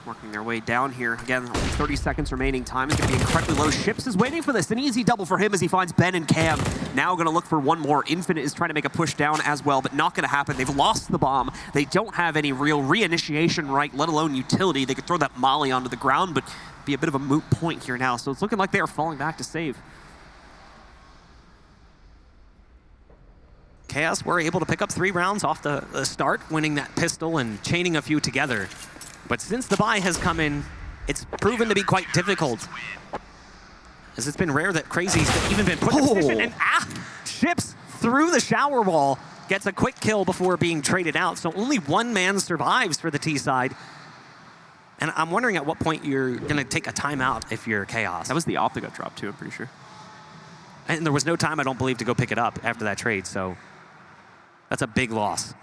Working their way down here. Again, only 30 seconds remaining. Time is going to be incredibly low. Ships is waiting for this. An easy double for him as he finds Ben and Cam. Now going to look for one more. Infinite is trying to make a push down as well, but not going to happen. They've lost the bomb. They don't have any real reinitiation right, let alone utility. They could throw that molly onto the ground, but be a bit of a moot point here now. So it's looking like they are falling back to save. Chaos were able to pick up 3 rounds off the start, winning that pistol and chaining a few together. But since the buy has come in, it's proven to be quite difficult. As it's been rare that Crazy's even been put in position, and Ships through the shower wall, gets a quick kill before being traded out. So only one man survives for the T side. And I'm wondering at what point you're going to take a timeout if you're Chaos. That was the op that got dropped too, I'm pretty sure. And there was no time, I don't believe, to go pick it up after that trade, so that's a big loss.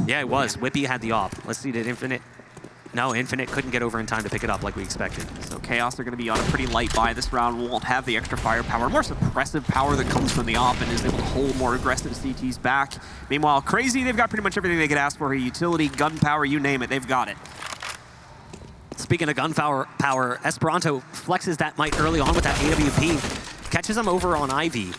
Yeah, it was. Whippy had the op. Let's see, did Infinite? No, Infinite couldn't get over in time to pick it up like we expected. So Chaos are going to be on a pretty light buy this round. Won't have the extra firepower, more suppressive power that comes from the op and is able to hold more aggressive CTs back. Meanwhile, Crazy, they've got pretty much everything they could ask for here. Utility, gunpowder, you name it, they've got it. Speaking of gunpowder, Esperanto flexes that might early on with that AWP. Catches him over on Ivy.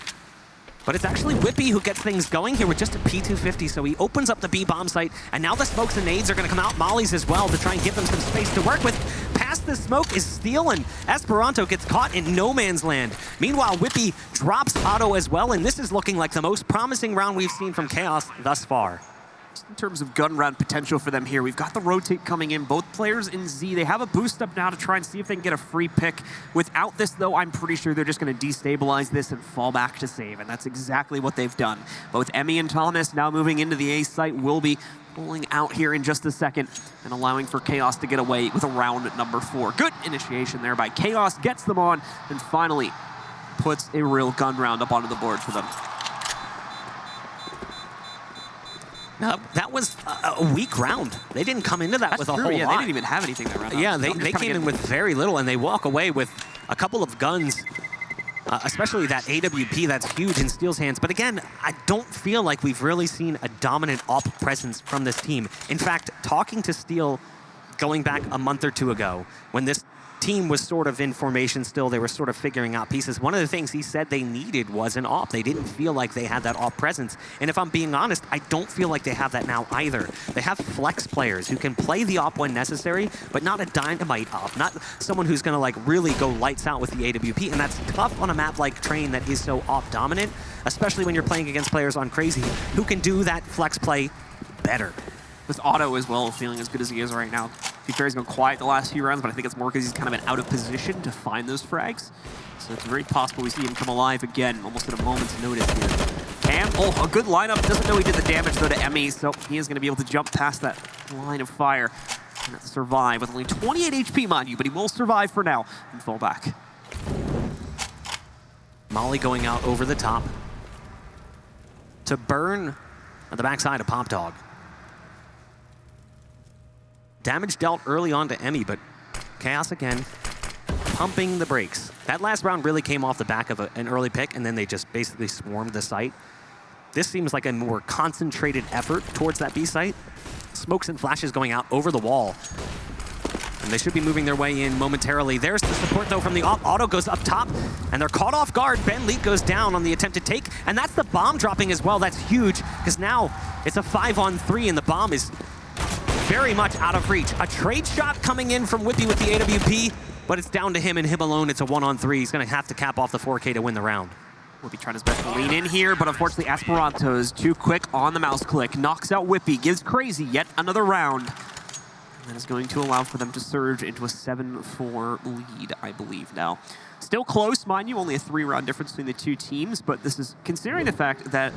But it's actually Whippy who gets things going here with just a P250, so he opens up the B bomb site, and now the smokes and nades are going to come out, mollies as well, to try and give them some space to work with. Past the smoke is Steel, and Esperanto gets caught in no man's land. Meanwhile, Whippy drops Otto as well, and this is looking like the most promising round we've seen from Chaos thus far. In terms of gun round potential for them here, we've got the rotate coming in. Both players in Z, they have a boost up now to try and see if they can get a free pick. Without this, though, I'm pretty sure they're just going to destabilize this and fall back to save, and that's exactly what they've done. Both Emmy and Thomas now moving into the A site will be rolling out here in just a second and allowing for Chaos to get away with a round at number 4. Good initiation there by Chaos, gets them on, and finally puts a real gun round up onto the board for them. No, that was a weak round. They didn't come into that with a whole lot. They didn't even have anything that round. Yeah, they came in with very little, and they walk away with a couple of guns, especially that AWP that's huge in Steel's hands. But again, I don't feel like we've really seen a dominant op presence from this team. In fact, talking to Steel going back a month or 2 ago, when this team was sort of in formation still, they were sort of figuring out pieces. One of the things he said they needed was an op. They didn't feel like they had that op presence. And if I'm being honest, I don't feel like they have that now either. They have flex players who can play the op when necessary, but not a dynamite op, not someone who's gonna like really go lights out with the AWP. And that's tough on a map like Train that is so op dominant, especially when you're playing against players on Crazy who can do that flex play better. With Otto as well, feeling as good as he is right now. He's gone quiet the last few rounds, but I think it's more because he's kind of been out of position to find those frags. So it's very possible we see him come alive again, almost at a moment's notice here. Cam, a good lineup. Doesn't know he did the damage, though, to Emmy, so he is going to be able to jump past that line of fire and survive with only 28 HP, mind you, but he will survive for now and fall back. Molly going out over the top to burn on the backside of Pop Dog. Damage dealt early on to Emmy, but Chaos again, pumping the brakes. That last round really came off the back of an early pick, and then they just basically swarmed the site. This seems like a more concentrated effort towards that B site. Smokes and flashes going out over the wall. And they should be moving their way in momentarily. There's the support, though, from the auto goes up top, and they're caught off guard. Ben Leak goes down on the attempted take, and that's the bomb dropping as well. That's huge, because now it's a 5-on-3, and the bomb is very much out of reach. A trade shot coming in from Whippy with the AWP, but it's down to him and him alone. It's a 1-on-3. He's going to have to cap off the 4K to win the round. Whippy trying his best to lean in here, but unfortunately Esperanto is too quick on the mouse click. Knocks out Whippy, gives Crazy yet another round. And that is going to allow for them to surge into a 7-4 lead, I believe now. Still close, mind you, only a 3-round difference between the two teams, but this is considering the fact that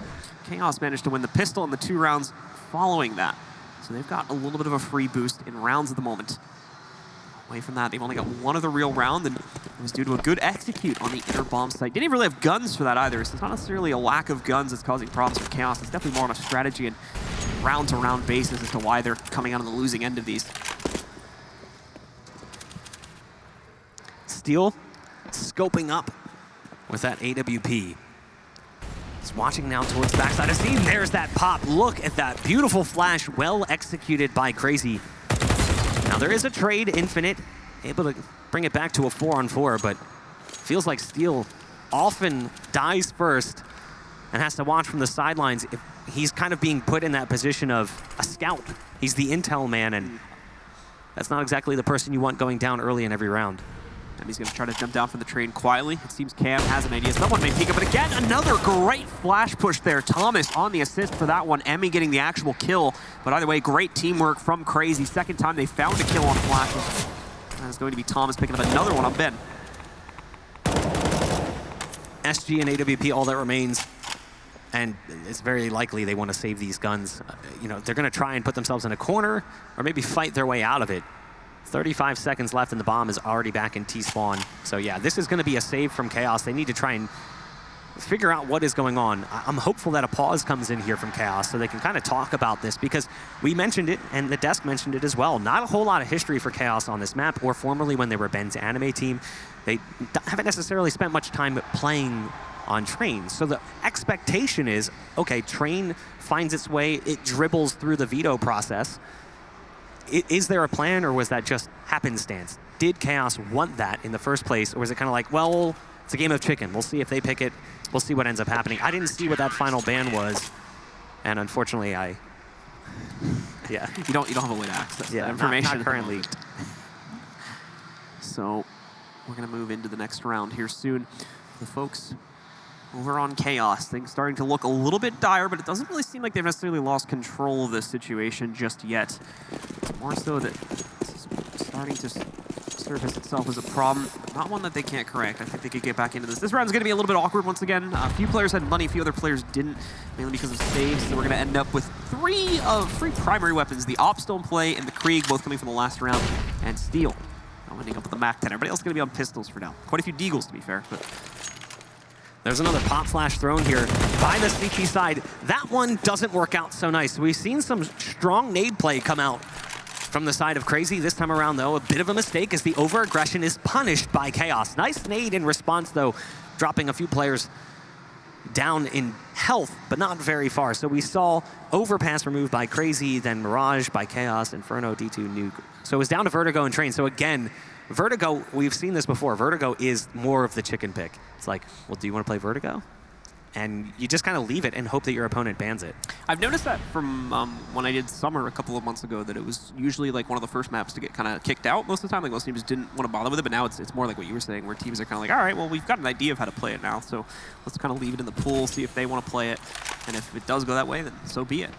Chaos managed to win the pistol in the 2 rounds following that. So they've got a little bit of a free boost in rounds at the moment. Away from that, they've only got 1 other real round, and it was due to a good execute on the inner bomb site. Didn't even really have guns for that either, so it's not necessarily a lack of guns that's causing problems for Chaos. It's definitely more on a strategy and round-to-round basis as to why they're coming out on the losing end of these. Steel scoping up with that AWP. He's watching now towards the backside of Steam. There's that pop. Look at that beautiful flash, well executed by Crazy. Now there is a trade, Infinite, able to bring it back to a 4-on-4, but feels like Steel often dies first and has to watch from the sidelines. He's kind of being put in that position of a scout. He's the intel man, and that's not exactly the person you want going down early in every round. And he's going to try to jump down from the train quietly. It seems Cam has an idea. Someone may peek up, but again, another great flash push there. Thomas on the assist for that one. Emmy getting the actual kill. But either way, great teamwork from Crazy. Second time they found a kill on flashes. That is going to be Thomas picking up another one on Ben. SG and AWP, all that remains. And it's very likely they want to save these guns. You know, they're going to try and put themselves in a corner or maybe fight their way out of it. 35 seconds left and the bomb is already back in T-spawn. So yeah, this is going to be a save from Chaos. They need to try and figure out what is going on. I'm hopeful that a pause comes in here from Chaos so they can kind of talk about this, because we mentioned it and the desk mentioned it as well. Not a whole lot of history for Chaos on this map, or formerly when they were Ben's anime team. They haven't necessarily spent much time playing on Train. So the expectation is, okay, Train finds its way, it dribbles through the veto process. Is there a plan, or was that just happenstance? Did Chaos want that in the first place, or was it kind of like, well, it's a game of chicken. We'll see if they pick it. We'll see what ends up happening. I didn't see what that final ban was, and unfortunately, yeah. You don't have a way to access that information. Not currently. So we're going to move into the next round here soon. The folks over on Chaos, things starting to look a little bit dire, but it doesn't really seem like they've necessarily lost control of this situation just yet. It's more so that this is starting to surface itself as a problem, not one that they can't correct. I think they could get back into this. This round is going to be a little bit awkward once again. A few players had money, a few other players didn't, mainly because of saves. So we're going to end up with three primary weapons: the Op still in play and the Krieg, both coming from the last round, and Steel ending up with the MAC-10. Everybody else is going to be on pistols for now. Quite a few Deagles, to be fair, but there's another pop flash thrown here by the CT side. That one doesn't work out so nice. We've seen some strong nade play come out from the side of Crazy. This time around, though, a bit of a mistake as the over-aggression is punished by Chaos. Nice nade in response, though, dropping a few players down in health, but not very far. So we saw overpass removed by Crazy, then Mirage by Chaos, Inferno, D2, Nuke. So it was down to Vertigo and Train. So again, Vertigo, we've seen this before. Vertigo is more of the chicken pick. It's like, well, do you want to play Vertigo? And you just kind of leave it and hope that your opponent bans it. I've noticed that from when I did Summer a couple of months ago, that it was usually like one of the first maps to get kind of kicked out most of the time. Like most teams didn't want to bother with it, but now it's more like what you were saying, where teams are kind of like, all right, well, we've got an idea of how to play it now, so let's kind of leave it in the pool, see if they want to play it, and if it does go that way, then so be it.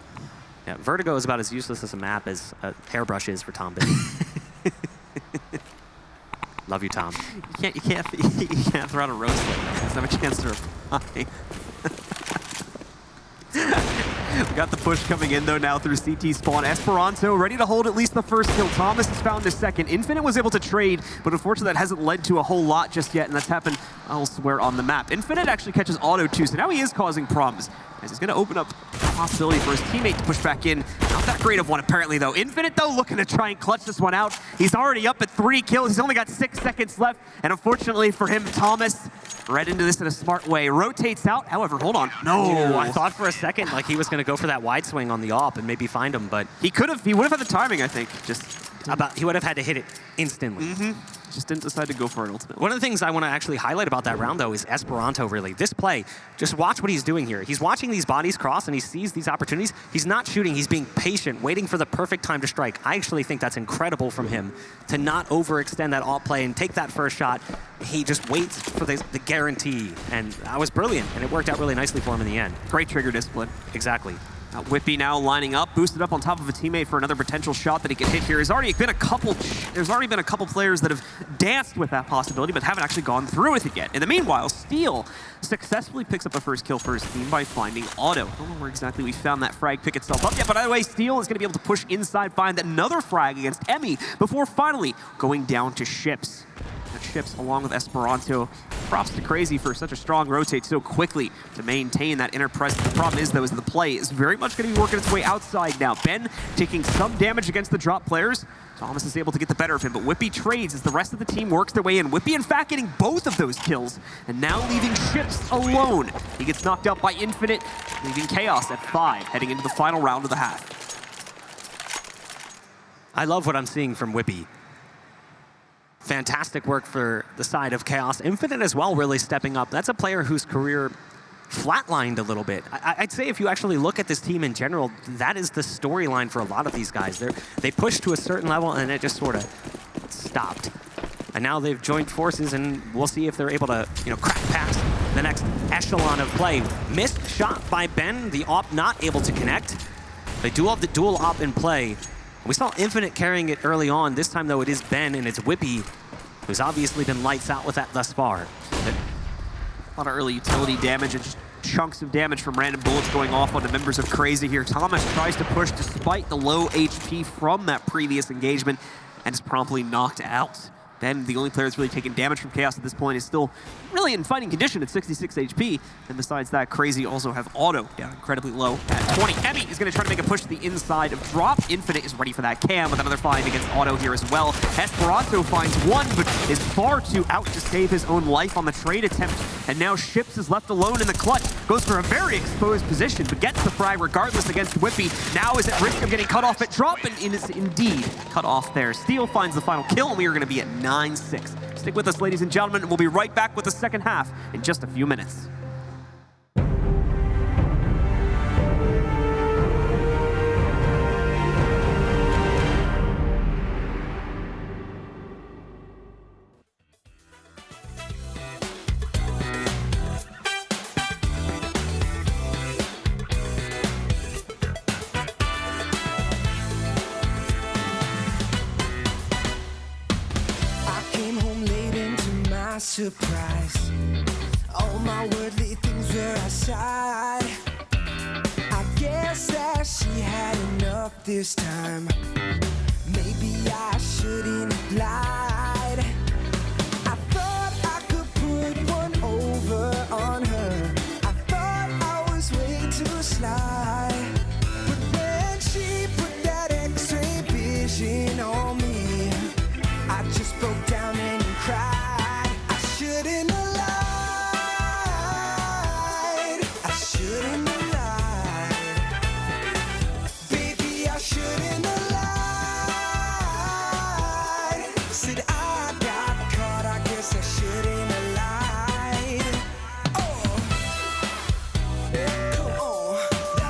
Yeah, Vertigo is about as useless as a map as a hairbrush is for Tom Biddy. Love you, Tom. You can't throw out a roast like that. There's never a chance to reply. We got the push coming in, though, now through CT spawn. Esperanto ready to hold at least the first kill. Thomas has found his second. Infinite was able to trade, but unfortunately that hasn't led to a whole lot just yet, and that's happened elsewhere on the map. Infinite actually catches auto, too, so now he is causing problems, as he's going to open up a possibility for his teammate to push back in. Not that great of one, apparently, though. Infinite, though, looking to try and clutch this one out. He's already up at 3 kills. He's only got 6 seconds left, and unfortunately for him, Thomas Read into this in a smart way. Rotates out. However, hold on. No. I thought for a second like he was going to go for that wide swing on the AWP and maybe find him, but He would have had the timing, I think. he would have had to hit it instantly. Just didn't decide to go for it ultimately. One of the things I want to actually highlight about that round, though, is Esperanto, really. This play, just watch what he's doing here. He's watching these bodies cross, and he sees these opportunities. He's not shooting. He's being patient, waiting for the perfect time to strike. I actually think that's incredible from him to not overextend that AWP play and take that first shot. He just waits for the guarantee, and that was brilliant, and it worked out really nicely for him in the end. Great trigger discipline. Exactly. Whippy now lining up, boosted up on top of a teammate for another potential shot that he can hit here. There's already been a couple players that have danced with that possibility, but haven't actually gone through with it yet. In the meanwhile, Steel successfully picks up the first kill for his team by finding Otto. I don't know where exactly we found that frag pick itself up yet, but either way, Steel is going to be able to push inside, find another frag against Emmy before finally going down to Ships. Ships along with Esperanto. Props to Crazy for such a strong rotate so quickly to maintain that inner presence. The problem is, though, is the play is very much going to be working its way outside now. Ben taking some damage against the drop players. Thomas is able to get the better of him, but Whippy trades as the rest of the team works their way in. Whippy, in fact, getting both of those kills, and now leaving Ships alone. He gets knocked out by Infinite, leaving Chaos at 5, heading into the final round of the half. I love what I'm seeing from Whippy. Fantastic work for the side of Chaos. Infinite as well, really stepping up. That's a player whose career flatlined a little bit. I'd say if you actually look at this team in general, that is the storyline for a lot of these guys. They pushed to a certain level and it just sort of stopped. And now they've joined forces, and we'll see if they're able to, crack past the next echelon of play. Missed shot by Ben, the AWP not able to connect. They do have the dual AWP in play. We saw Infinite carrying it early on. This time, though, it is Ben, and it's Whippy, who's obviously been lights out with that thus far. A lot of early utility damage and just chunks of damage from random bullets going off on the members of Crazy here. Thomas tries to push despite the low HP from that previous engagement and is promptly knocked out. Ben, the only player that's really taken damage from Chaos at this point, is still really in fighting condition at 66 HP. And besides that, Crazy also have Auto down incredibly low at 20. Emmy is going to try to make a push to the inside of Drop. Infinite is ready for that cam with another find against Auto here as well. Esperanto finds one, but is far too out to save his own life on the trade attempt. And now Ships is left alone in the clutch. Goes for a very exposed position, but gets the frag regardless against Whippy. Now is at risk of getting cut off at Drop, and is indeed cut off there. Steel finds the final kill, and we are going to be at 9-6. Stick with us, ladies and gentlemen, and we'll be right back with the second half in just a few minutes. Surprise, all my worldly things were aside. I guess that she had enough this time. Maybe I shouldn't have lied. I thought I could put one over on her. I thought I was way too sly. But when she put that X-ray vision on me, I just broke down and cried. Shouldn't have lied. I shouldn't have lied. Baby, I shouldn't have lied. Said I got caught, I guess I shouldn't have lied. Oh, come on.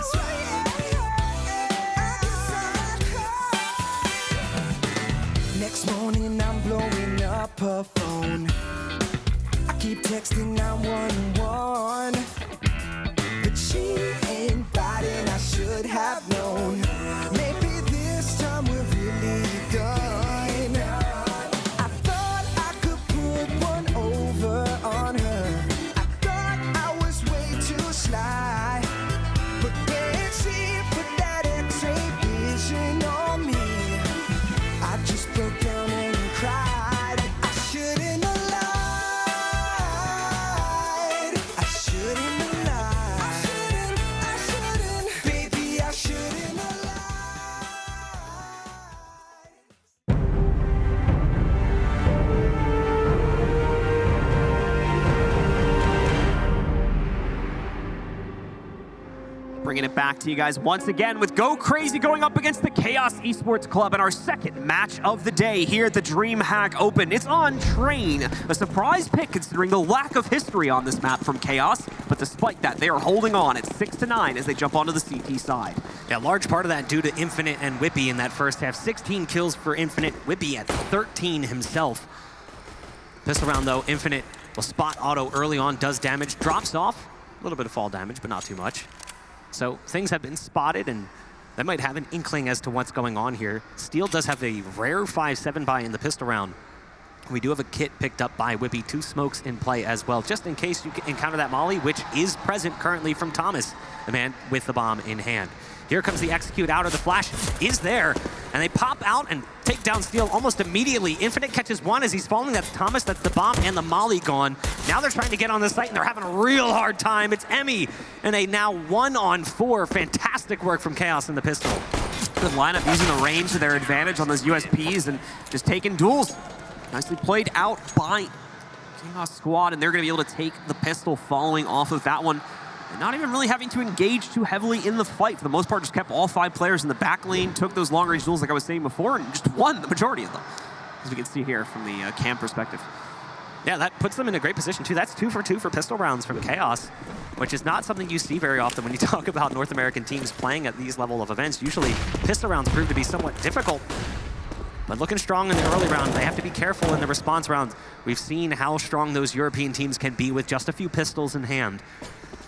Bringing it back to you guys once again with Go Crazy going up against the Chaos Esports Club in our second match of the day here at the DreamHack Open. It's on Train, a surprise pick considering the lack of history on this map from Chaos, but despite that, they are holding on at 6-9 as they jump onto the CT side. Yeah, large part of that due to Infinite and Whippy in that first half. 16 kills for Infinite, Whippy at 13 himself. This round though, Infinite will spot Auto early on, does damage, drops off. A little bit of fall damage, but not too much. So things have been spotted, and that might have an inkling as to what's going on here. Steel does have a rare 5-7 buy in the pistol round. We do have a kit picked up by Whippy, 2 smokes in play as well, just in case you encounter that molly, which is present currently from Thomas, the man with the bomb in hand. Here comes the execute out of the flash, is there, and they pop out and take down Steel almost immediately. Infinite catches one as he's falling, that's Thomas, that's the bomb and the molly gone. Now they're trying to get on the site and they're having a real hard time. It's Emmy, and a now 1-on-4. Fantastic work from Chaos in the pistol. Good lineup using the range to their advantage on those USPs and just taking duels. Nicely played out by Chaos Squad, and they're going to be able to take the pistol following off of that one. And not even really having to engage too heavily in the fight. For the most part, just kept all 5 players in the back lane, took those long-range duels like I was saying before, and just won the majority of them, as we can see here from the cam perspective. Yeah, that puts them in a great position too. That's 2 for 2 for pistol rounds from Chaos, which is not something you see very often when you talk about North American teams playing at these level of events. Usually, pistol rounds prove to be somewhat difficult. But looking strong in the early round, they have to be careful in the response rounds. We've seen how strong those European teams can be with just a few pistols in hand.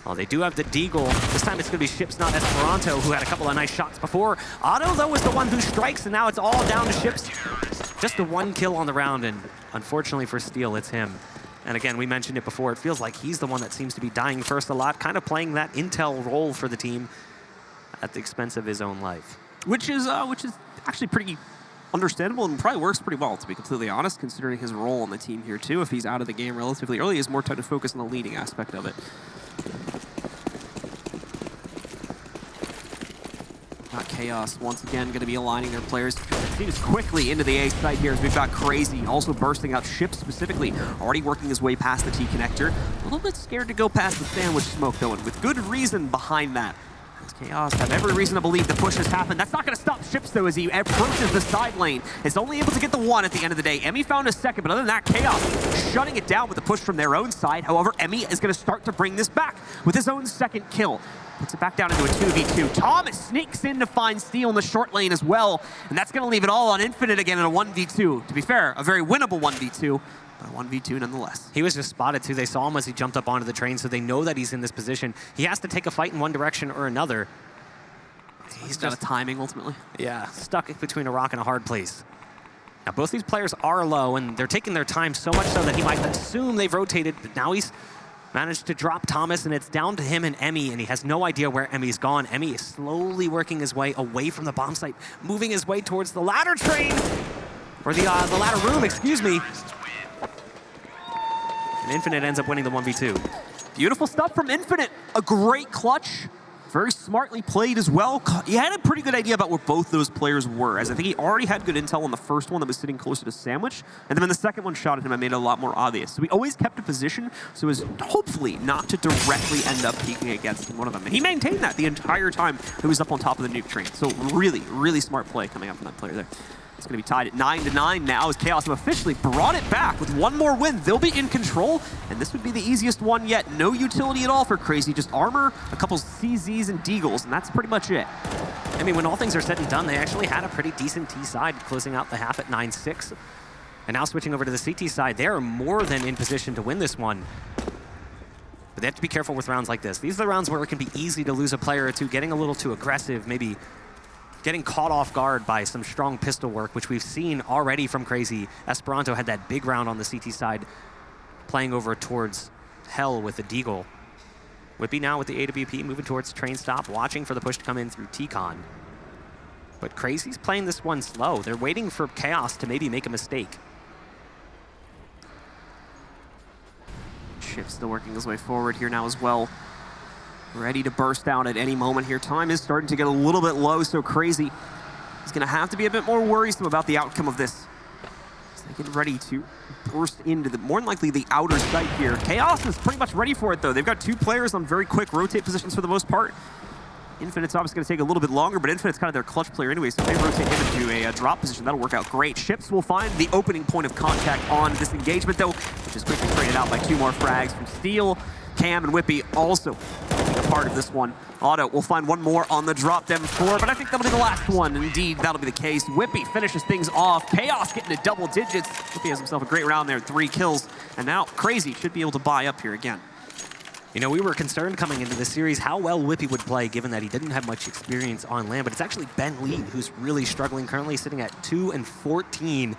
Well, they do have the Deagle. This time it's going to be Ships, not Esperanto, who had a couple of nice shots before. Otto, though, was the one who strikes, and now it's all down to Ships. Just the 1 kill on the round, and unfortunately for Steel, it's him. And again, we mentioned it before, it feels like he's the one that seems to be dying first a lot, kind of playing that intel role for the team at the expense of his own life. Which is actually pretty understandable and probably works pretty well, to be completely honest, considering his role on the team here, too. If he's out of the game relatively early, he has more time to focus on the leading aspect of it. Chaos once again going to be aligning their players. Seems quickly into the A site here as we've got Crazy also bursting out. Ships specifically already working his way past the T connector. A little bit scared to go past the sandwich smoke though, and with good reason behind that. As Chaos have every reason to believe the push has happened. That's not going to stop Ships though as he approaches the side lane. Is only able to get the 1 at the end of the day. Emmy found a second, but other than that, Chaos shutting it down with the push from their own side. However, Emmy is going to start to bring this back with his own second kill. Puts it back down into a 2v2. Thomas sneaks in to find Steel in the short lane as well, and that's going to leave it all on Infinite again in a 1v2. To be fair, a very winnable 1v2, but a 1v2 nonetheless. He was just spotted too. They saw him as he jumped up onto the train, so they know that he's in this position. He has to take a fight in one direction or another. He's got a timing ultimately. Yeah, stuck between a rock and a hard place. Now both these players are low, and they're taking their time so much so that he might assume they've rotated, but now he's managed to drop Thomas, and it's down to him and Emmy, and he has no idea where Emmy's gone. Emmy is slowly working his way away from the bomb site, moving his way towards the ladder train, or the ladder room, excuse me. And Infinite ends up winning the 1v2. Beautiful stuff from Infinite. A great clutch. Very smartly played as well. He had a pretty good idea about where both those players were, as I think he already had good intel on the first one that was sitting closer to Sandwich, and then when the second one shot at him, I made it a lot more obvious. So he always kept a position so as hopefully not to directly end up peeking against one of them. And he maintained that the entire time he was up on top of the nuke train. So really, really smart play coming up from that player there. It's going to be tied at 9-9 now as Chaos have officially brought it back. With 1 more win, they'll be in control, and this would be the easiest one yet. No utility at all for Crazy, just armor, a couple CZs and Deagles, and that's pretty much it. I mean, when all things are said and done, they actually had a pretty decent T side, closing out the half at 9-6. And now switching over to the CT side, they are more than in position to win this one. But they have to be careful with rounds like this. These are the rounds where it can be easy to lose a player or two, getting a little too aggressive, maybe getting caught off guard by some strong pistol work, which we've seen already from Crazy. Esperanto had that big round on the CT side, playing over towards Hell with the Deagle. Whippy now with the AWP, moving towards train stop, watching for the push to come in through T-Con. But Crazy's playing this one slow. They're waiting for Chaos to maybe make a mistake. Chip still working his way forward here now as well. Ready to burst out at any moment here. Time is starting to get a little bit low, so Crazy is going to have to be a bit more worrisome about the outcome of this. So they get ready to burst into the, more than likely, the outer site here. Chaos is pretty much ready for it, though. They've got 2 players on very quick rotate positions for the most part. Infinite's obviously going to take a little bit longer, but Infinite's kind of their clutch player anyway, so if they rotate him into a drop position, that'll work out great. Ships will find the opening point of contact on this engagement, though, which is quickly traded out by 2 more frags from Steel. Cam and Whippy also being a part of this one. Otto will find 1 more on the drop, them 4, but I think that'll be the last one. Indeed, that'll be the case. Whippy finishes things off. Chaos getting to double digits. Whippy has himself a great round there, 3 kills, and now Crazy should be able to buy up here again. You know, we were concerned coming into this series how well Whippy would play, given that he didn't have much experience on land, but it's actually Ben Lee who's really struggling, currently sitting at 2 and 14.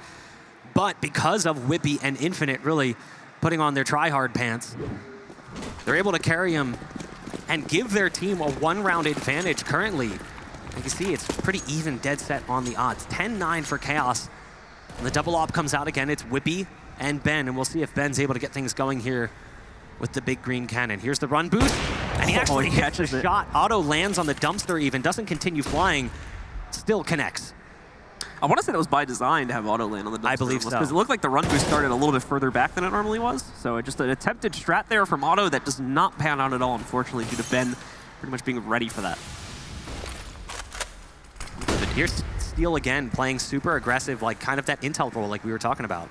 But because of Whippy and Infinite really putting on their try-hard pants, they're able to carry him and give their team a 1-round advantage currently. You can see it's pretty even, dead set on the odds. 10-9 for Chaos. And the double op comes out again. It's Whippy and Ben, and we'll see if Ben's able to get things going here with the big green cannon. Here's the run boost, and he actually catches the shot. Otto lands on the dumpster even, doesn't continue flying, still connects. I want to say that was by design to have Otto land on the dumpster. I believe so. Because it looked like the run boost started a little bit further back than it normally was. So just an attempted strat there from Otto that does not pan out at all, unfortunately, due to Ben pretty much being ready for that. But here's Steel again, playing super aggressive, like kind of that intel role like we were talking about.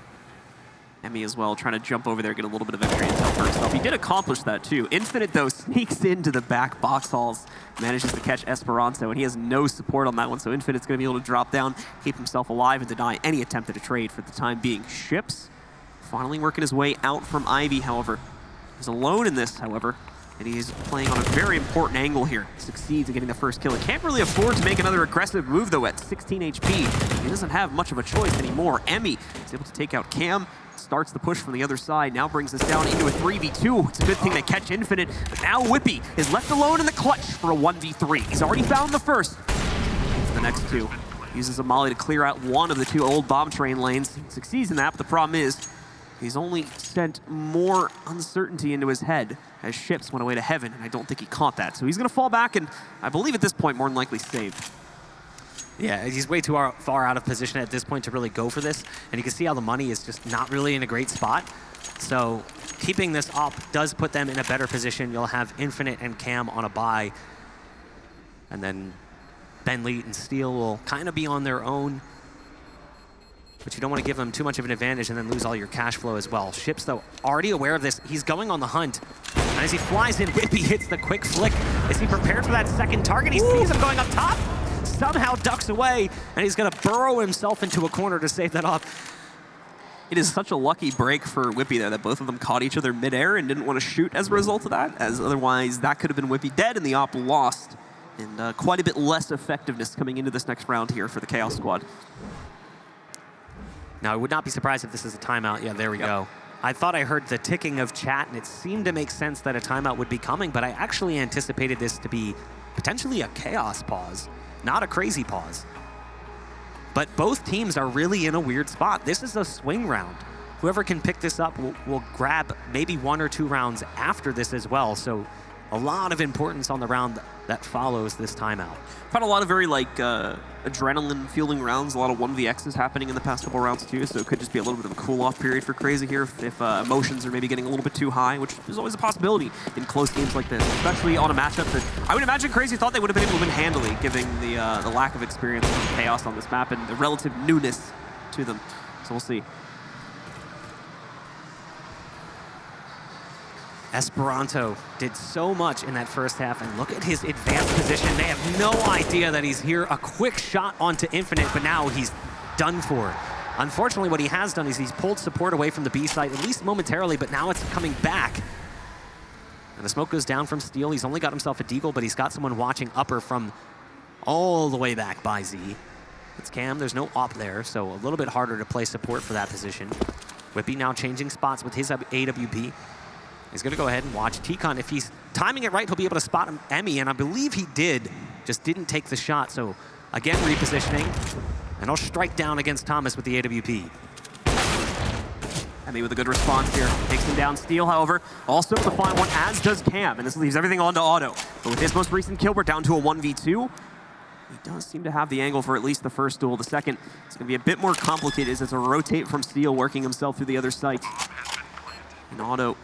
Emmy as well, trying to jump over there, get a little bit of extra intel for himself. He did accomplish that too. Infinite, though, sneaks into the back box halls, manages to catch Esperanto, and he has no support on that one, so Infinite's going to be able to drop down, keep himself alive, and deny any attempt at a trade for the time being. Ships finally working his way out from Ivy, however. He's alone in this, however, and he's playing on a very important angle here. Succeeds in getting the first kill. He can't really afford to make another aggressive move, though, at 16 HP. He doesn't have much of a choice anymore. Emmy is able to take out Cam, starts the push from the other side, now brings us down into a 3v2. It's a good thing they catch Infinite, but now Whippy is left alone in the clutch for a 1v3. He's already found the first. The next 2. Uses a molly to clear out one of the 2 old bomb train lanes. Succeeds in that, but the problem is he's only sent more uncertainty into his head as Ships went away to heaven, and I don't think he caught that. So he's going to fall back, and I believe at this point more than likely saved. Yeah, he's way too far out of position at this point to really go for this, and you can see how the money is just not really in a great spot. So keeping this up does put them in a better position. You'll have Infinite and Cam on a bye, and then Ben Lee and Steel will kind of be on their own, but you don't want to give them too much of an advantage and then lose all your cash flow as well. Ships, though, already aware of this. He's going on the hunt, and as he flies in, Whippy hits the quick flick. Is he prepared for that second target? He sees him going up top, somehow ducks away, and he's going to burrow himself into a corner to save that off. It is such a lucky break for Whippy there that both of them caught each other midair and didn't want to shoot as a result of that, as otherwise that could have been Whippy dead and the op lost. And quite a bit less effectiveness coming into this next round here for the Chaos Squad. Now, I would not be surprised if this is a timeout. Yeah, there we go. I thought I heard the ticking of chat, and it seemed to make sense that a timeout would be coming, but I actually anticipated this to be potentially a Chaos pause, not a Crazy pause. But both teams are really in a weird spot. This is a swing round. Whoever can pick this up will grab maybe 1 or 2 rounds after this as well. So a lot of importance on the round that follows this timeout. Found a lot of very adrenaline fueling rounds, a lot of 1vx's happening in the past couple rounds too, so it could just be a little bit of a cool off period for Crazy here if emotions are maybe getting a little bit too high, which is always a possibility in close games like this, especially on a matchup that I would imagine Crazy thought they would have been able to win handily, given the lack of experience from Chaos on this map and the relative newness to them. So we'll see. Esperanto did so much in that first half, and look at his advanced position. They have no idea that he's here. A quick shot onto Infinite, but now he's done for. Unfortunately, what he has done is he's pulled support away from the B site, at least momentarily, but now it's coming back. And the smoke goes down from Steel. He's only got himself a deagle, but he's got someone watching upper from all the way back by Z. It's Cam. There's no op there, so a little bit harder to play support for that position. Whippy now changing spots with his AWP. He's going to go ahead and watch T-Con. If he's timing it right, he'll be able to spot him, Emmy, and I believe he did, just didn't take the shot. So again, repositioning, and he'll strike down against Thomas with the AWP. Emmy with a good response here. Takes him down. Steel, however, also the final one, as does Cam, and this leaves everything on to Otto. But with his most recent kill, we're down to a 1v2. He does seem to have the angle for at least the first duel. The second, it's going to be a bit more complicated as it's a rotate from Steel, working himself through the other site. And Otto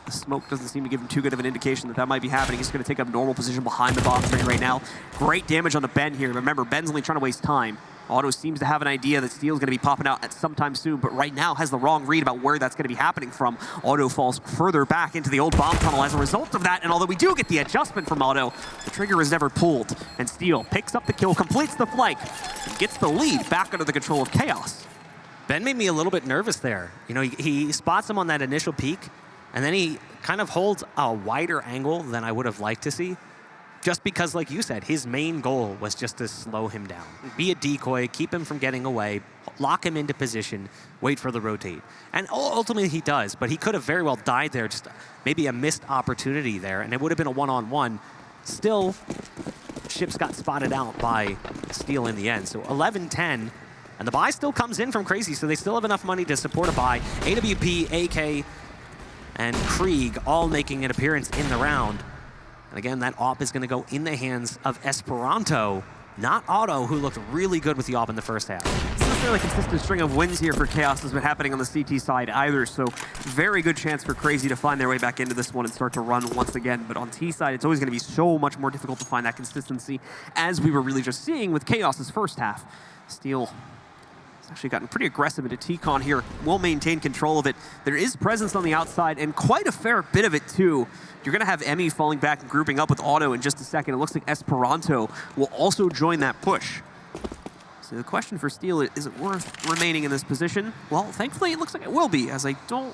The smoke doesn't seem to give him too good of an indication that that might be happening. He's going to take up normal position behind the bomb screen right now. Great damage on the Ben here. Remember, Ben's only trying to waste time. Otto seems to have an idea that Steel's going to be popping out at sometime soon, but right now has the wrong read about where that's going to be happening from. Otto falls further back into the old bomb tunnel as a result of that, and although we do get the adjustment from Otto, the trigger is never pulled, and Steel picks up the kill, completes the flank, and gets the lead back under the control of Chaos. Ben made me a little bit nervous there. You know, he spots him on that initial peak, and then he kind of holds a wider angle than I would have liked to see. Just because, like you said, his main goal was just to slow him down. Be a decoy, keep him from getting away, lock him into position, wait for the rotate. And ultimately he does, but he could have very well died there, just maybe a missed opportunity there, and it would have been a one-on-one. Still, Ships got spotted out by Steel in the end. So 11-10, and the buy still comes in from CR4ZY, so they still have enough money to support a buy. AWP, AK, and Krieg all making an appearance in the round. And again, that AWP is going to go in the hands of Esperanto, not Otto, who looked really good with the AWP in the first half. It's not necessarily a consistent string of wins here for Chaos has been happening on the CT side either, so very good chance for CR4ZY to find their way back into this one and start to run once again. But on T side, it's always going to be so much more difficult to find that consistency, as we were really just seeing with Chaos's first half. Steel has actually gotten pretty aggressive into T-Con here, will maintain control of it. There is presence on the outside, and quite a fair bit of it too. You're going to have Emmy falling back and grouping up with Otto in just a second. It looks like Esperanto will also join that push. So the question for Steel is it worth remaining in this position? Well, thankfully it looks like it will be, as I'm not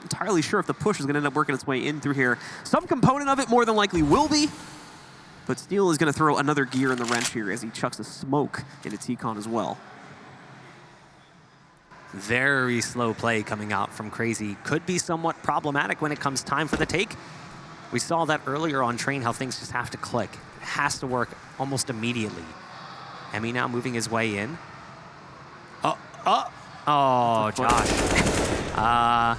entirely sure if the push is going to end up working its way in through here. Some component of it more than likely will be, but Steel is going to throw another gear in the wrench here as he chucks a smoke into T-Con as well. Very slow play coming out from CR4ZY. Could be somewhat problematic when it comes time for the take. We saw that earlier on Train, how things just have to click. It has to work almost immediately. Emmy now moving his way in. Oh, Josh. I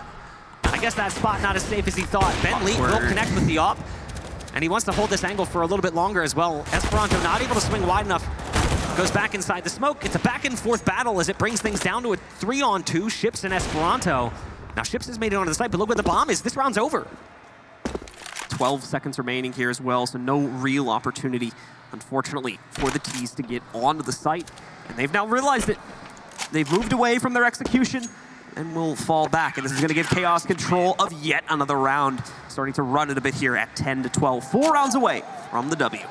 guess that spot not as safe as he thought. Ben Lee will connect with the AWP, and he wants to hold this angle for a little bit longer as well. Esperanto not able to swing wide enough. Goes back inside the smoke. It's a back and forth battle as it brings things down to a 3-on-2, Ships and Esperanto. Now Ships has made it onto the site, but look where the bomb is. This round's over. 12 seconds remaining here as well, so no real opportunity, unfortunately, for the T's to get onto the site. And they've now realized it. They've moved away from their execution and will fall back. And this is going to give Chaos control of yet another round. Starting to run it a bit here at 10-12. 4 rounds away from the W.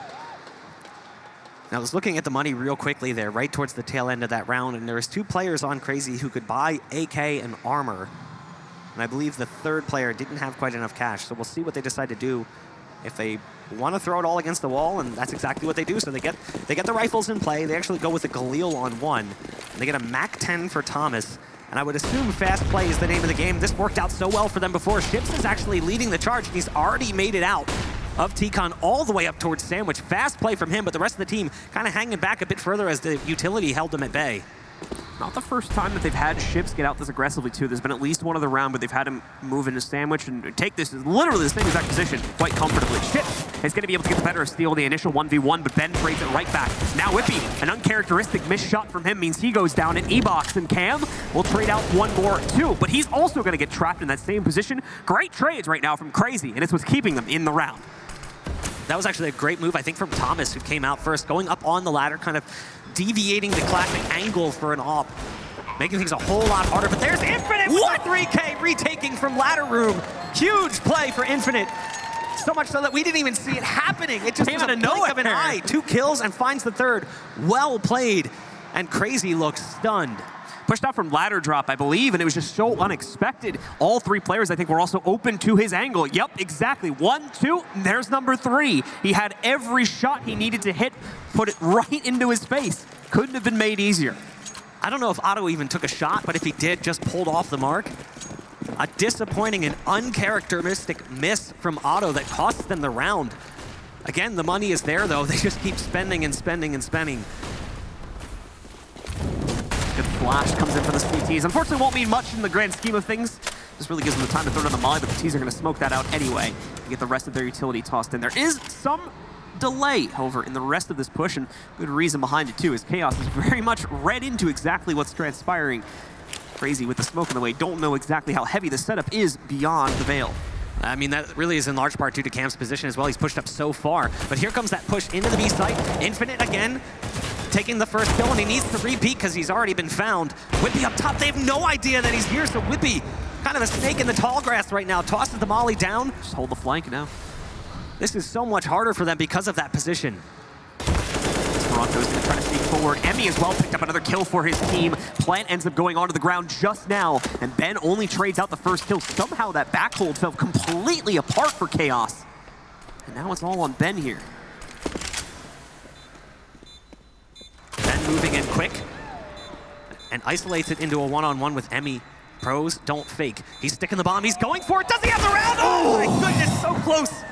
Now, I was looking at the money real quickly there, right towards the tail end of that round, and there was 2 players on CR4ZY who could buy AK and armor. And I believe the third player didn't have quite enough cash, so we'll see what they decide to do. If they want to throw it all against the wall, and that's exactly what they do. So they get the rifles in play. They actually go with the Galil on 1. And they get a MAC-10 for Thomas. And I would assume fast play is the name of the game. This worked out so well for them before. Ships is actually leading the charge, and he's already made it out of T-Con all the way up towards Sandwich. Fast play from him, but the rest of the team kind of hanging back a bit further as the utility held them at bay. Not the first time that they've had Ships get out this aggressively, too. There's been at least one other round, but they've had him move into Sandwich and take this as literally the same exact position quite comfortably. Ships is going to be able to get the better of Steel in the initial 1v1, but Ben trades it right back. Now Whippy, an uncharacteristic missed shot from him means he goes down, and Ebox and Cam will trade out one more, too. But he's also going to get trapped in that same position. Great trades right now from CR4ZY, and it's what's keeping them in the round. That was actually a great move, I think, from Thomas, who came out first, going up on the ladder, kind of deviating the classic angle for an AWP, making things a whole lot harder. But there's Infinite with a 3K retaking from ladder room. Huge play for Infinite. So much so that we didn't even see it happening. It just was a blink of an eye. 2 kills and finds the third. Well played. And CR4ZY looks stunned. Pushed out from ladder drop, I believe, and it was just so unexpected. All 3 players, I think, were also open to his angle. Yep, exactly. 1, 2, and there's number 3. He had every shot he needed to hit, put it right into his face. Couldn't have been made easier. I don't know if Otto even took a shot, but if he did, just pulled off the mark. A disappointing and uncharacteristic miss from Otto that costs them the round. Again, the money is there, though. They just keep spending and spending and spending. Good flash comes in for the CTs. Unfortunately, won't mean much in the grand scheme of things. Just really gives them the time to throw down the molly, but the T's are going to smoke that out anyway and get the rest of their utility tossed in. There is some delay, however, in the rest of this push, and good reason behind it, too, as Chaos is very much read into exactly what's transpiring. CR4ZY with the smoke in the way. Don't know exactly how heavy the setup is beyond the veil. I mean, that really is in large part due to Cam's position as well. He's pushed up so far. But here comes that push into the B site. Infinite again, taking the first kill, and he needs to repeat because he's already been found. Whippy up top, they have no idea that he's here, so Whippy, kind of a snake in the tall grass right now, tosses the molly down. Just hold the flank now. This is so much harder for them because of that position. Toronto's going to try to sneak forward. Emmy as well picked up another kill for his team. Plant ends up going onto the ground just now, and Ben only trades out the first kill. Somehow that back hold fell completely apart for Chaos. And now it's all on Ben here. Ben moving in quick and isolates it into a one-on-one with Emmy. Pros don't fake. He's sticking the bomb. He's going for it. Does he have the round? Oh my goodness, so close.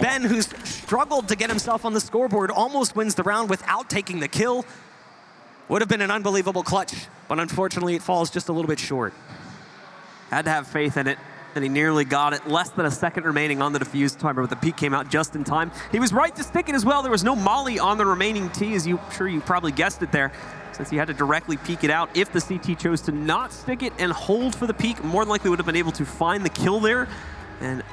Ben, who's struggled to get himself on the scoreboard, almost wins the round without taking the kill. Would have been an unbelievable clutch, but unfortunately it falls just a little bit short. Had to have faith in it, and he nearly got it. Less than a second remaining on the defuse timer, but the peak came out just in time. He was right to stick it as well. There was no molly on the remaining T, as you probably guessed it there, since he had to directly peek it out. If the CT chose to not stick it and hold for the peak, more than likely would have been able to find the kill there. And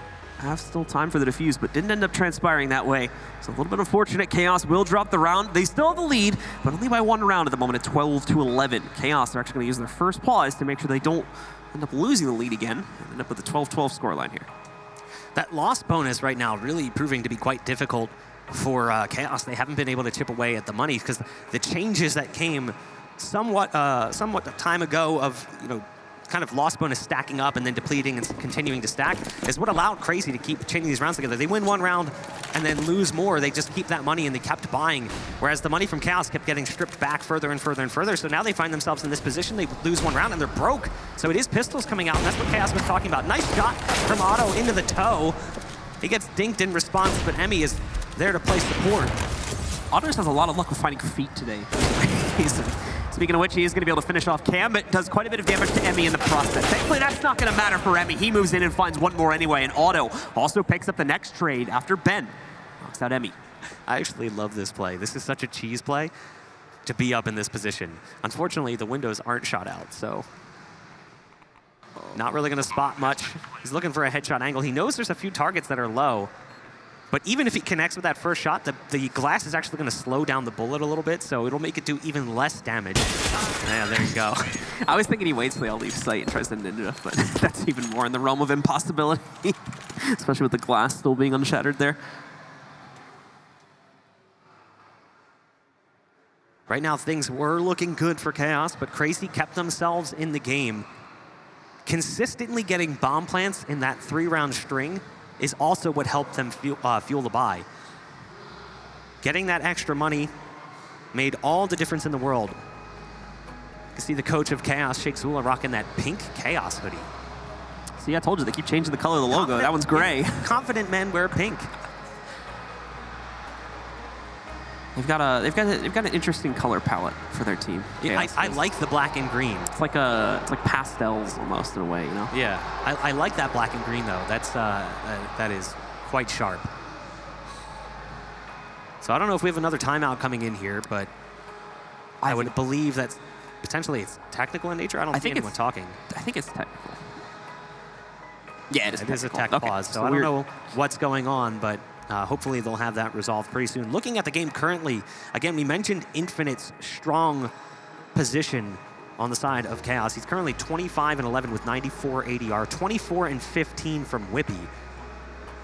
have still time for the defuse, but didn't end up transpiring that way. It's a little bit unfortunate. Chaos will drop the round. They still have the lead, but only by one round at the moment at 12-11. Chaos are actually going to use their first pause to make sure they don't end up losing the lead again and end up with a 12-12 scoreline here. That loss bonus right now really proving to be quite difficult for Chaos. They haven't been able to chip away at the money because the changes that came somewhat time ago of, kind of loss bonus stacking up and then depleting and continuing to stack is what allowed Crazy to keep chaining these rounds together. They win one round and then lose more. They just keep that money and they kept buying, whereas the money from Chaos kept getting stripped back further and further and further. So now they find themselves in this position. They lose one round and they're broke. So it is pistols coming out, and that's what Chaos was talking about. Nice shot from Otto into the toe. He gets dinked in response, but Emmy is there to play support. Otto has a lot of luck with finding feet today. Speaking of which, he is going to be able to finish off Cam, but does quite a bit of damage to Emmy in the process. Thankfully, that's not going to matter for Emmy. He moves in and finds one more anyway, and Otto also picks up the next trade after Ben knocks out Emmy. I actually love this play. This is such a cheese play to be up in this position. Unfortunately, the windows aren't shot out, so not really going to spot much. He's looking for a headshot angle. He knows there's a few targets that are low, but even if he connects with that first shot, the glass is actually going to slow down the bullet a little bit, so it'll make it do even less damage. Yeah, there you go. I was thinking he waits till they all leave sight and tries to ninja, but that's even more in the realm of impossibility, especially with the glass still being unshattered there. Right now, things were looking good for Chaos, but Crazy kept themselves in the game. Consistently getting bomb plants in that 3-round string is also what helped them fuel the buy. Getting that extra money made all the difference in the world. You can see the coach of Chaos, CR4ZY, rocking that pink Chaos hoodie. See, I told you, they keep changing the color of the logo. That one's gray. Confident men wear pink. They've got an interesting color palette for their team. Yeah, I like the black and green. It's like pastels almost in a way, you know? Yeah, I like that black and green though. That is quite sharp. So I don't know if we have another timeout coming in here, but I would believe that potentially it's technical in nature. I don't see anyone talking. I think it's technical. Yeah, it is a tech pause, so I don't know what's going on, but hopefully they'll have that resolved pretty soon. Looking at the game currently, again, we mentioned Infinite's strong position on the side of Chaos. He's currently 25-11 with 94 ADR, 24-15 from Whippy,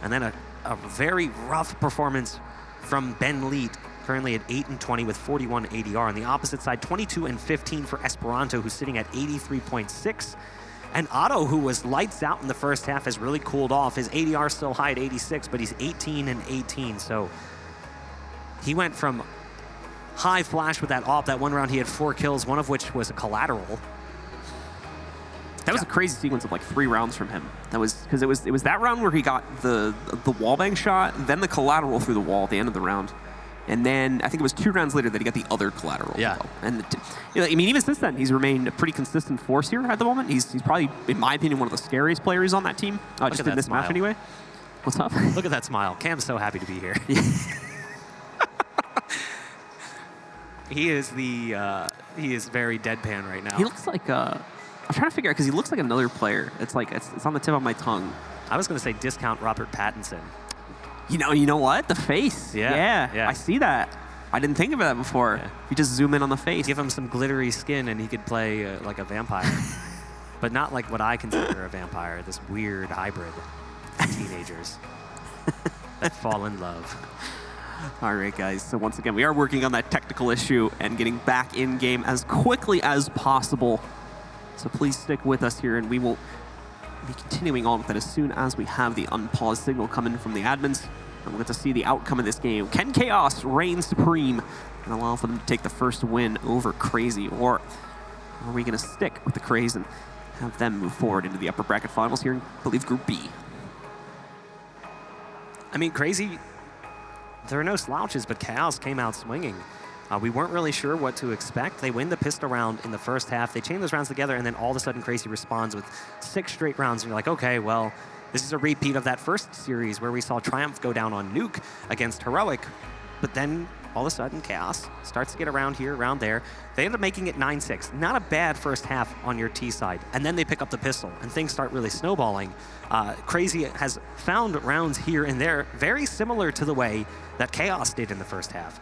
and then a very rough performance from Ben Leet, currently at 8-20 with 41 ADR. On the opposite side, 22-15 for Esperanto, who's sitting at 83.6. And Otto, who was lights out in the first half, has really cooled off. His ADR is still high at 86, but he's 18-18. So he went from high flash with that AWP. That one round he had 4 kills, one of which was a collateral. That was a crazy sequence of like 3 rounds from him. That was because it was that round where he got the wallbang shot, then the collateral through the wall at the end of the round. And then I think it was 2 rounds later that he got the other collateral. Yeah. And I mean, even since then, he's remained a pretty consistent force here at the moment. He's probably, in my opinion, one of the scariest players on that team. Just in this match anyway. What's up? Look at that smile. Cam's so happy to be here. He is very deadpan right now. He looks like I'm trying to figure out because he looks like another player. It's like it's on the tip of my tongue. I was going to say discount Robert Pattinson. You know what? The face. Yeah. I see that. I didn't think of that before. Yeah. You just zoom in on the face. Give him some glittery skin and he could play like a vampire. But not like what I consider a vampire, this weird hybrid of teenagers that fall in love. All right, guys. So once again, we are working on that technical issue and getting back in game as quickly as possible. So please stick with us here, and we will be continuing on with it as soon as we have the unpause signal coming from the admins. And we'll get to see the outcome of this game. Can Chaos reign supreme and allow for them to take the first win over Crazy? Or are we going to stick with the Craze and have them move forward into the upper bracket finals here in, I believe, Group B? I mean, Crazy, there are no slouches, but Chaos came out swinging. We weren't really sure what to expect. They win the pistol round in the first half. They chain those rounds together, and then all of a sudden Crazy responds with 6 straight rounds. And you're like, okay, well, this is a repeat of that first series where we saw Triumph go down on Nuke against Heroic. But then all of a sudden Chaos starts to get around here, around there. They end up making it 9-6. Not a bad first half on your T side. And then they pick up the pistol, and things start really snowballing. Crazy has found rounds here and there very similar to the way that Chaos did in the first half.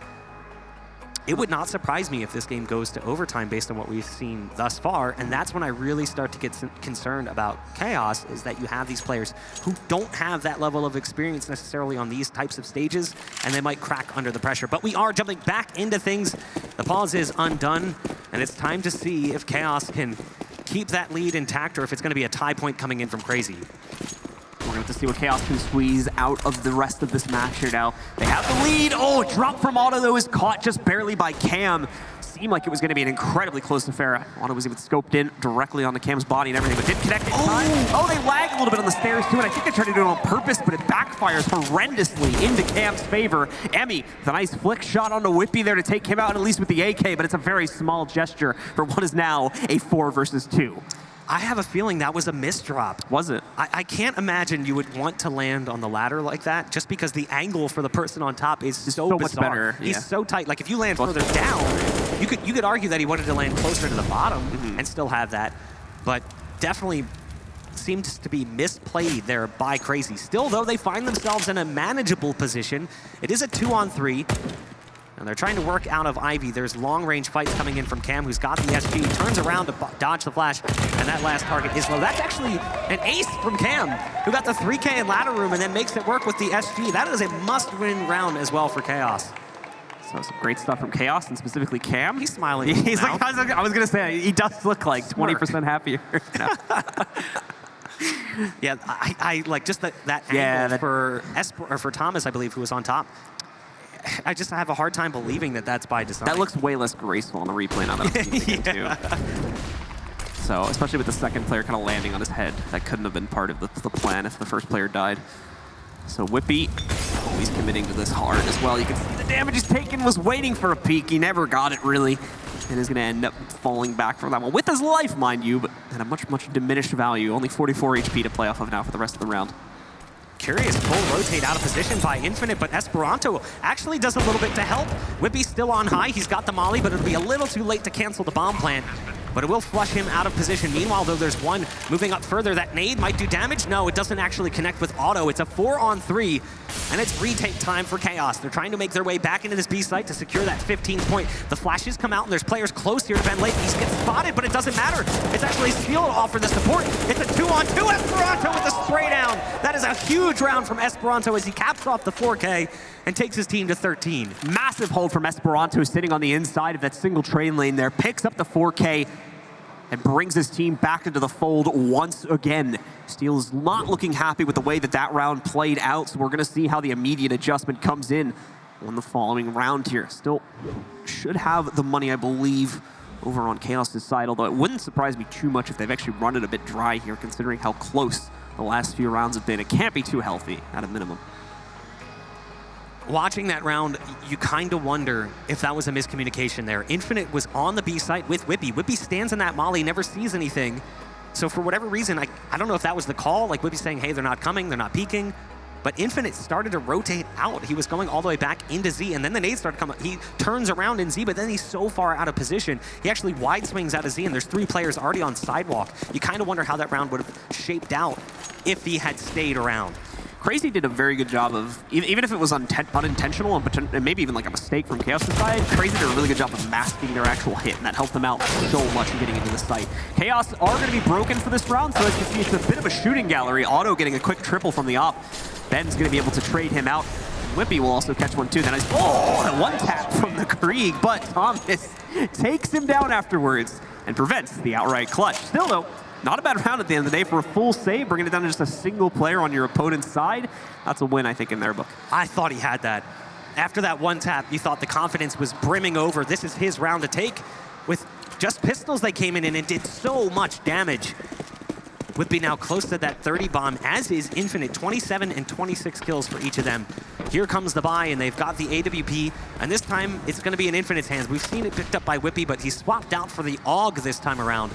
It would not surprise me if this game goes to overtime based on what we've seen thus far, and that's when I really start to get concerned about Chaos, is that you have these players who don't have that level of experience necessarily on these types of stages, and they might crack under the pressure. But we are jumping back into things. The pause is undone, and it's time to see if Chaos can keep that lead intact or if it's going to be a tie point coming in from Crazy. We're going to have to see what Chaos can squeeze out of the rest of this match here now. They have the lead. Oh, drop from Otto, though, is caught just barely by Cam. Seemed like it was going to be an incredibly close affair. Otto was even scoped in directly onto Cam's body and everything, but didn't connect in time. Oh, they lag a little bit on the stairs, too, and I think they tried to do it on purpose, but it backfires horrendously into Cam's favor. Emmy, with a nice flick shot onto Whippy there to take him out, at least with the AK, but it's a very small gesture for what is now a 4 versus 2. I have a feeling that was a misdrop. Was it? I can't imagine you would want to land on the ladder like that, just because the angle for the person on top is so bizarre. Much better. He's so tight. Like if you land further down, you could argue that he wanted to land closer to the bottom and still have that, but definitely seems to be misplayed there by Crazy. Still, though, they find themselves in a manageable position. It is a 2-on-3. And they're trying to work out of Ivy. There's long-range fights coming in from Cam, who's got the SG, turns around to dodge the flash, and that last target is low. That's actually an ace from Cam, who got the 3K in ladder room and then makes it work with the SG. That is a must-win round as well for Chaos. So some great stuff from Chaos, and specifically Cam. He's smiling. He's like, I was going to say, he does look like 20% happier. Yeah, I like just that angle for Thomas, I believe, who was on top. I just have a hard time believing that that's by design. That looks way less graceful on the replay now that I'm seeing it too. So, especially with the second player kind of landing on his head, that couldn't have been part of the plan if the first player died. So Whippy, always committing to this hard as well. You can see the damage he's taken, was waiting for a peek. He never got it, really, and is going to end up falling back from that one. With his life, mind you, but at a much, much diminished value. Only 44 HP to play off of now for the rest of the round. Curious full rotate out of position by Infinite, but Esperanto actually does a little bit to help. Whippy's still on high. He's got the molly, but it'll be a little too late to cancel the bomb plant. But it will flush him out of position. Meanwhile, though, there's one moving up further. That nade might do damage. No, it doesn't actually connect with Otto. It's a 4-on-3, and it's retake time for Chaos. They're trying to make their way back into this B site to secure that 15th point. The flashes come out, and there's players close here to Ben Lake. He gets spotted, but it doesn't matter. It's actually Steel off for the support. It's a 2-on-2. Esperanto with the spray down. That is a huge round from Esperanto as he caps off the 4K and takes his team to 13. Massive hold from Esperanto, sitting on the inside of that single train lane there, picks up the 4K and brings his team back into the fold once again. Steel is not looking happy with the way that round played out, so we're gonna see how the immediate adjustment comes in on the following round here. Still should have the money, I believe, over on Chaos' side, although it wouldn't surprise me too much if they've actually run it a bit dry here, considering how close the last few rounds have been. It can't be too healthy at a minimum. Watching that round, you kind of wonder if that was a miscommunication there. Infinite was on the B site with Whippy. Whippy stands in that molly, never sees anything. So for whatever reason, I don't know if that was the call, like Whippy saying, hey, they're not coming, they're not peeking, but Infinite started to rotate out. He was going all the way back into Z, and then the nades started coming. He turns around in Z, but then he's so far out of position. He actually wide swings out of Z, and there's 3 players already on sidewalk. You kind of wonder how that round would have shaped out if he had stayed around. CR4ZY did a very good job of, even if it was unintentional and maybe even like a mistake from Chaos' side, CR4ZY did a really good job of masking their actual hit, and that helped them out so much in getting into the site. Chaos are going to be broken for this round, so as you can see, it's a bit of a shooting gallery. Otto getting a quick triple from the op. Ben's going to be able to trade him out. Whippy will also catch one too. Then a one tap from the Krieg, but Thomas takes him down afterwards and prevents the outright clutch. Still though, not a bad round at the end of the day for a full save, bringing it down to just a single player on your opponent's side. That's a win, I think, in their book. I thought he had that. After that one tap, you thought the confidence was brimming over. This is his round to take. With just pistols, they came in and it did so much damage. Whippy now close to that 30 bomb, as is Infinite, 27 and 26 kills for each of them. Here comes the buy, and they've got the AWP, and this time it's going to be in Infinite's hands. We've seen it picked up by Whippy, but he swapped out for the AUG this time around.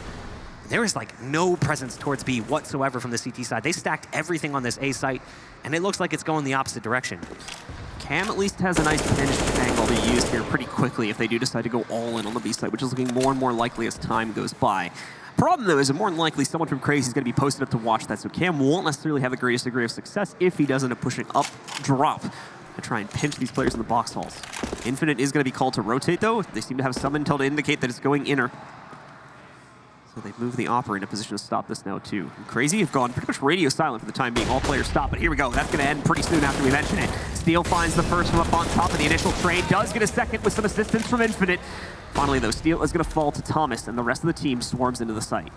There is like no presence towards B whatsoever from the CT side. They stacked everything on this A site, and it looks like it's going the opposite direction. Cam at least has a nice finish angle to use here pretty quickly if they do decide to go all in on the B site, which is looking more and more likely as time goes by. Problem though is more than likely someone from CR4ZY is going to be posted up to watch that, so Cam won't necessarily have the greatest degree of success if he does end up pushing up drop to try and pinch these players in the box halls. Infinite is going to be called to rotate though. They seem to have some intel to indicate that it's going inner. So they move the Opera into position to stop this now too. And CR4ZY have gone pretty much radio silent for the time being. All players stop, but here we go. That's going to end pretty soon after we mention it. Steel finds the first from up on top of the initial trade. Does get a second with some assistance from Infinite. Finally though, Steel is going to fall to Thomas, and the rest of the team swarms into the site.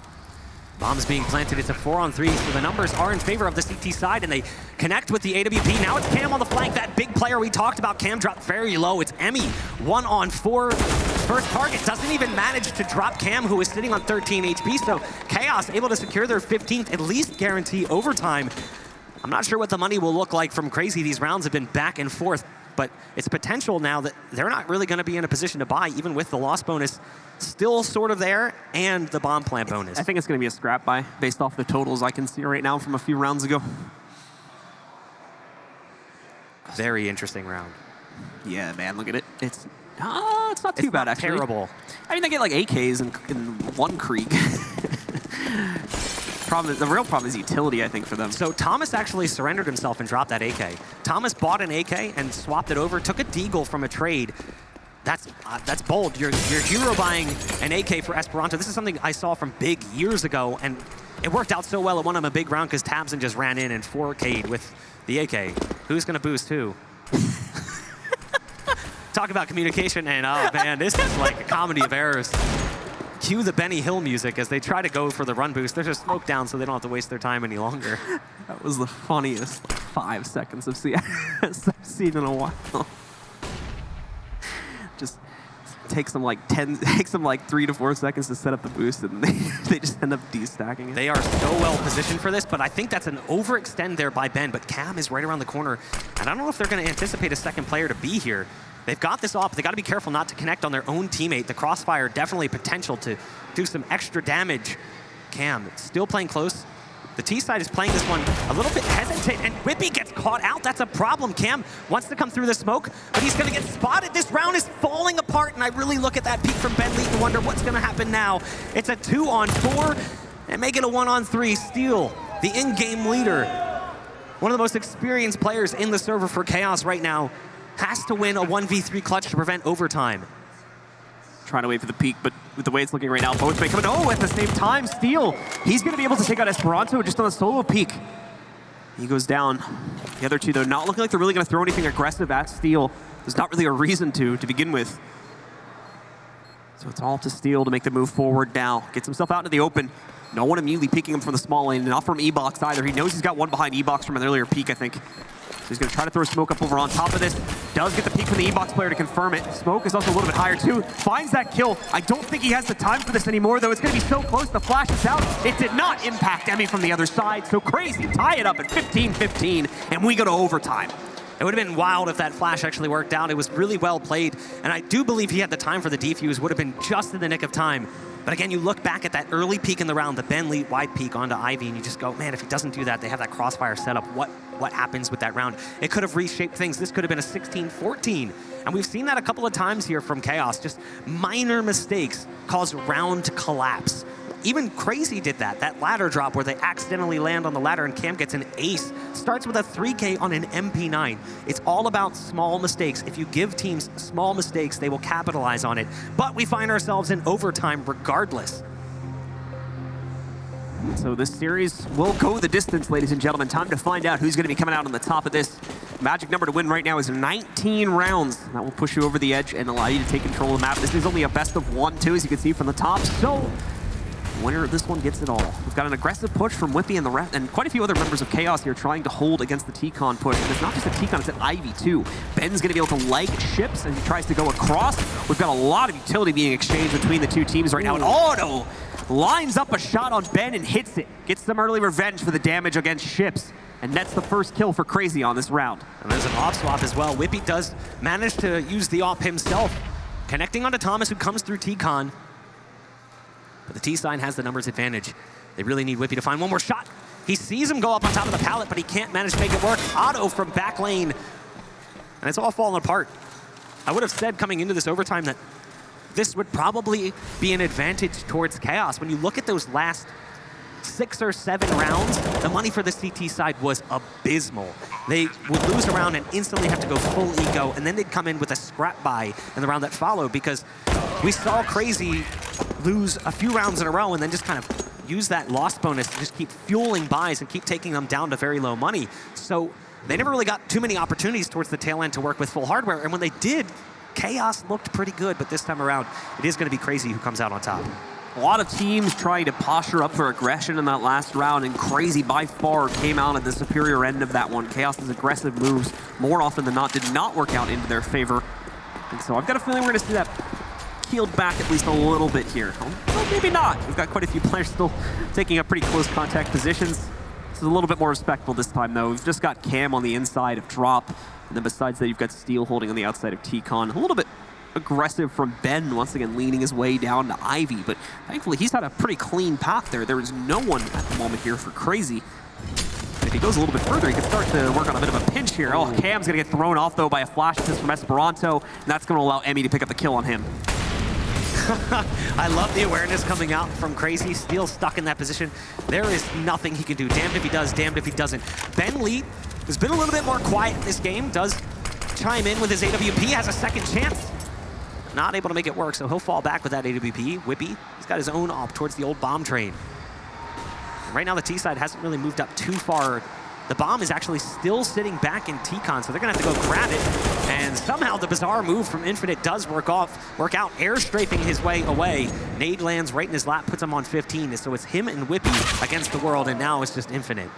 Bombs being planted. It's a 4-on-3, so the numbers are in favor of the CT side, and they connect with the AWP. Now it's Cam on the flank, that big player we talked about. Cam dropped very low. It's Emmy, 1-on-4. First target doesn't even manage to drop Cam, who is sitting on 13 HP, so Chaos able to secure their 15th, at least guarantee overtime. I'm not sure what the money will look like from CR4ZY. These rounds have been back and forth, but it's potential now that they're not really going to be in a position to buy, even with the loss bonus still sort of there, and the bomb plant bonus. I think it's going to be a scrap buy based off the totals I can see right now from a few rounds ago. Very interesting round. Yeah, man, look at it. It's not too bad, actually. Terrible. I mean, they get like AKs in one Krieg. The real problem is utility, I think, for them. So Thomas actually surrendered himself and dropped that AK. Thomas bought an AK and swapped it over, took a deagle from a trade. That's bold. You're hero buying an AK for Esperanto. This is something I saw from Big years ago, and it worked out so well. It won him a big round because Tabson just ran in and 4K'd with the AK. Who's going to boost who? Talk about communication, and oh man, this is like a comedy of errors. Cue the Benny Hill music as they try to go for the run boost. There's a smoke down so they don't have to waste their time any longer. That was the funniest 5 seconds of CS I've seen in a while. Just takes them like 3 to 4 seconds to set up the boost, and they just end up destacking it. They are so well positioned for this, but I think that's an overextend there by Ben. But Cam is right around the corner, and I don't know if they're going to anticipate a second player to be here. They've got this off. They got to be careful not to connect on their own teammate. The crossfire definitely potential to do some extra damage. Cam still playing close. The T side is playing this one a little bit hesitant, and Whippy gets caught out. That's a problem. Cam wants to come through the smoke, but he's going to get spotted. This round is falling apart, and I really look at that peek from Ben Lee and wonder what's going to happen now. It's a 2-on-4, and make it a 1-on-3. Steel, the in-game leader, one of the most experienced players in the server for Chaos right now, has to win a 1v3 clutch to prevent overtime. Trying to wait for the peak, but with the way it's looking right now, both may come in. Oh, at the same time, Steel. He's going to be able to take out Esperanto just on a solo peak. He goes down. The other two, though, not looking like they're really going to throw anything aggressive at Steel. There's not really a reason to begin with. So it's all up to Steel to make the move forward now. Gets himself out into the open. No one immediately peeking him from the small lane, not from E-Box either. He knows he's got one behind E-Box from an earlier peek, I think. So he's going to try to throw smoke up over on top of this. Does get the peek from the E-Box player to confirm it. Smoke is also a little bit higher too. Finds that kill. I don't think he has the time for this anymore, though. It's going to be so close. The flash is out. It did not impact Emmy from the other side. So CR4ZY tie it up at 15-15, and we go to overtime. It would have been wild if that flash actually worked out. It was really well played, and I do believe he had the time for the defuse. Would have been just in the nick of time. But again, you look back at that early peek in the round, the Ben Lee wide peek onto Ivy, and you just go, man, if he doesn't do that, they have that crossfire setup. What happens with that round? It could have reshaped things. This could have been a 16-14. And we've seen that a couple of times here from Chaos. Just minor mistakes cause round to collapse. Even CR4ZY did that. That ladder drop where they accidentally land on the ladder and Cam gets an ace. Starts with a 3K on an MP9. It's all about small mistakes. If you give teams small mistakes, they will capitalize on it. But we find ourselves in overtime regardless. So this series will go the distance, ladies and gentlemen. Time to find out who's going to be coming out on the top of this. Magic number to win right now is 19 rounds. That will push you over the edge and allow you to take control of the map. This is only a best of 1, too, as you can see from the top. So the winner of this one gets it all. We've got an aggressive push from Whippy and the rest, and quite a few other members of Chaos here trying to hold against the T-Con push. And it's not just a T-Con, it's an Ivy too. Ben's going to be able to light ships as he tries to go across. We've got a lot of utility being exchanged between the two teams right now. And Auto lines up a shot on Ben and hits it. Gets some early revenge for the damage against ships. And that's the first kill for CR4ZY on this round. And there's an op swap as well. Whippy does manage to use the op himself, connecting onto Thomas, who comes through T-Con. But the T-Sign has the numbers advantage. They really need Whippy to find one more shot. He sees him go up on top of the pallet, but he can't manage to make it work. Auto from back lane. And it's all falling apart. I would have said coming into this overtime that this would probably be an advantage towards Chaos. When you look at those last 6 or 7 rounds, the money for the CT side was abysmal. They would lose a round and instantly have to go full ego, and then they'd come in with a scrap buy in the round that followed, because we saw CR4ZY lose a few rounds in a row and then just kind of use that loss bonus to just keep fueling buys and keep taking them down to very low money. So they never really got too many opportunities towards the tail end to work with full hardware, and when they did, Chaos looked pretty good, but this time around, it is going to be CR4ZY who comes out on top. A lot of teams trying to posture up for aggression in that last round, and CR4ZY by far came out at the superior end of that one. Chaos's aggressive moves, more often than not, did not work out into their favor. And so I've got a feeling we're going to see that peeled back at least a little bit here. Well, maybe not. We've got quite a few players still taking up pretty close contact positions. This is a little bit more respectful this time, though. We've just got Cam on the inside of Drop, and then besides that, you've got Steel holding on the outside of T-Con. A little bit aggressive from Ben, once again leaning his way down to Ivy, but thankfully he's had a pretty clean path there. There is no one at the moment here for CR4ZY. If he goes a little bit further, he can start to work on a bit of a pinch here. Oh, Cam's gonna get thrown off though by a flash assist from Esperanto, and that's gonna allow Emmy to pick up the kill on him. I love the awareness coming out from CR4ZY. Steel stuck in that position. There is nothing he can do. Damned if he does, damned if he doesn't. Ben Lee has been a little bit more quiet this game, does chime in with his AWP, has a second chance. Not able to make it work, so he'll fall back with that AWP. Whippy, he's got his own op towards the old bomb train. And right now, the T side hasn't really moved up too far. The bomb is actually still sitting back in T-Con, so they're gonna have to go grab it. And somehow the bizarre move from Infinite does work out, air strafing his way away. Nade lands right in his lap, puts him on 15. So it's him and Whippy against the world, and now it's just Infinite.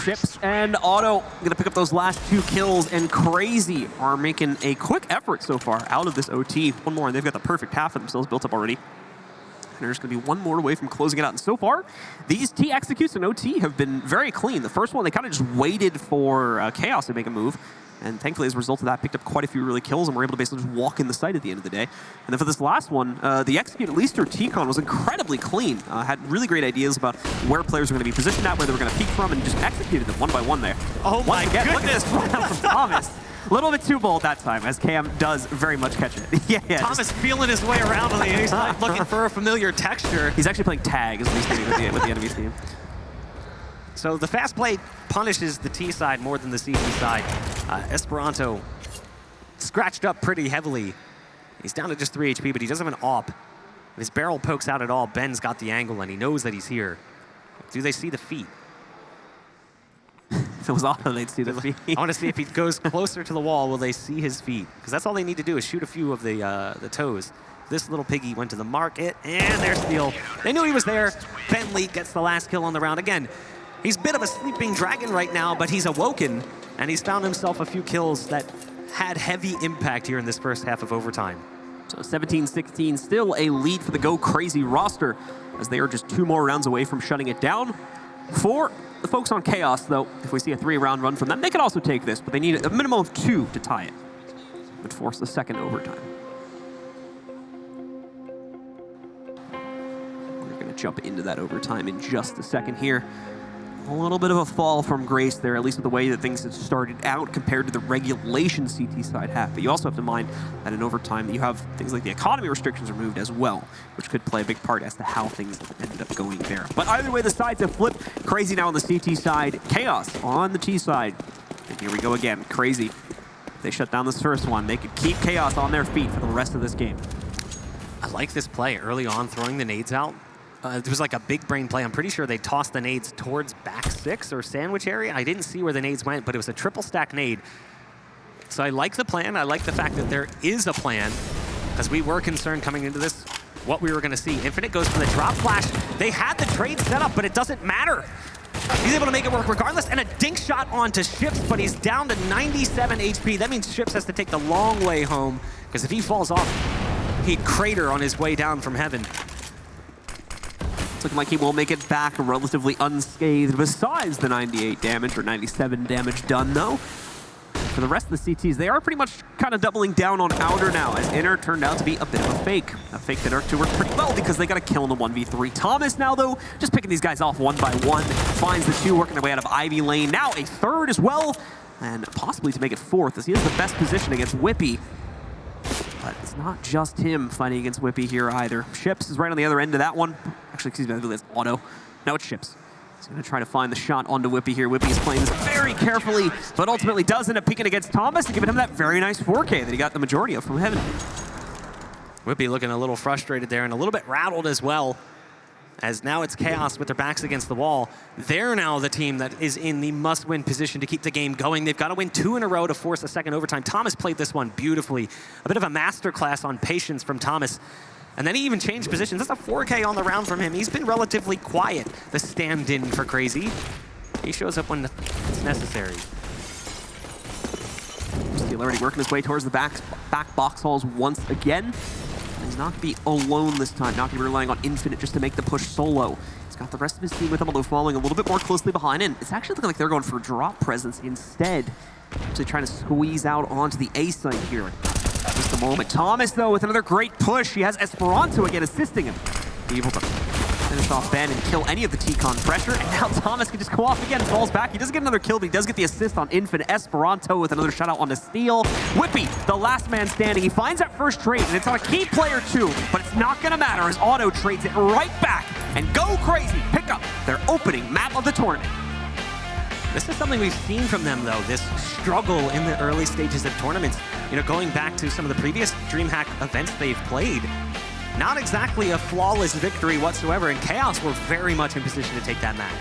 Ships and Auto gonna pick up those last 2 kills, and CR4ZY are making a quick effort so far out of this OT. One more, and they've got the perfect half of themselves built up already. And there's gonna be one more away from closing it out. And so far, these T executes and OT have been very clean. The first one, they kind of just waited for Chaos to make a move. And thankfully, as a result of that, picked up quite a few really kills and were able to basically just walk in the site at the end of the day. And then for this last one, the execute, at least through T-Con, was incredibly clean. Had really great ideas about where players were going to be positioned at, where they were going to peek from, and just executed them one by one there. Oh my goodness! Look at this run out from Thomas. A little bit too bold that time, as Cam does very much catch it. yeah, Thomas feeling his way around on the A side, looking for a familiar texture. He's actually playing tag, is what he's doing with the enemy team. So the fast play punishes the T side more than the CT side. Esperanto scratched up pretty heavily. He's down to just 3 HP, but he doesn't have an AWP. If his barrel pokes out at all, Ben's got the angle, and he knows that he's here. Do they see the feet? If it was Auto, they'd see the feet. I want to see if he goes closer to the wall, will they see his feet? Because that's all they need to do is shoot a few of the toes. This little piggy went to the market, and there's Steel. They knew he was there. Ben Lee gets the last kill on the round. Again, he's a bit of a sleeping dragon right now, but he's awoken, and he's found himself a few kills that had heavy impact here in this first half of overtime. So 17-16, still a lead for the Go CR4ZY roster, as they are just 2 more rounds away from shutting it down. For the folks on Chaos, though, if we see a 3-round run from them, they could also take this, but they need a minimum of 2 to tie it. Would force the second overtime. to jump into that overtime in just a second here. A little bit of a fall from grace there, at least with the way that things have started out compared to the regulation CT side half. But you also have to mind that in overtime you have things like the economy restrictions removed as well, which could play a big part as to how things ended up going there. But either way, the sides have flipped. Crazy now on the CT side, Chaos on the T side. And here we go again, Crazy. If they shut down this first one, they could keep Chaos on their feet for the rest of this game. I like this play early on, throwing the nades out. It was like a big brain play. I'm pretty sure they tossed the nades towards back 6 or sandwich area. I didn't see where the nades went, but it was a triple stack nade. So I like the plan. I like the fact that there is a plan, because we were concerned coming into this what we were going to see. Infinite goes for the drop flash. They had the trade set up, but it doesn't matter. He's able to make it work regardless, and a dink shot onto Ships, but he's down to 97 HP. That means Ships has to take the long way home, because if he falls off, he'd crater on his way down from heaven. Looking like he will make it back relatively unscathed, besides the 98 damage, or 97 damage done, though. For the rest of the CTs, they are pretty much kind of doubling down on Outer now, as Inner turned out to be a bit of a fake. A fake that Urk worked pretty well because they got a kill in the 1v3. Thomas now, though, just picking these guys off one by one, finds the 2 working their way out of Ivy Lane. Now a 3rd as well, and possibly to make it 4th, as he has the best position against Whippy. But it's not just him fighting against Whippy here either. Ships is right on the other end of that one. Actually, excuse me, I believe it's Auto. No, it's Ships. He's going to try to find the shot onto Whippy here. Whippy is playing this very carefully, but ultimately does end up peeking against Thomas and giving him that very nice 4K that he got the majority of from Heaven. Whippy looking a little frustrated there and a little bit rattled as well, as now it's Chaos with their backs against the wall. They're now the team that is in the must-win position to keep the game going. They've got to win 2 in a row to force a second overtime. Thomas played this one beautifully. A bit of a masterclass on patience from Thomas. And then he even changed positions. That's a 4K on the round from him. He's been relatively quiet, the stand-in for Crazy. He shows up when it's necessary. Steel already working his way towards the back box halls once again. He's not going to be alone this time, not going to be relying on Infinite just to make the push solo. He's got the rest of his team with him, although following a little bit more closely behind, and it's actually looking like they're going for drop presence instead. Actually trying to squeeze out onto the A site here. Just a moment. Thomas, though, with another great push. He has Esperanto again assisting him. Be able to finish off Ben and kill any of the T-Con pressure, and now Thomas can just go off again, falls back. He doesn't get another kill, but he does get the assist on Infinite. Esperanto with another shutout onto Steel. Whippy, the last man standing. He finds that first trade, and it's on a key player too, but it's not going to matter as Auto trades it right back and go Crazy. Pick up their opening map of the tournament. This is something we've seen from them, though, this struggle in the early stages of tournaments. You know, going back to some of the previous DreamHack events they've played, not exactly a flawless victory whatsoever, and Chaos were very much in position to take that map.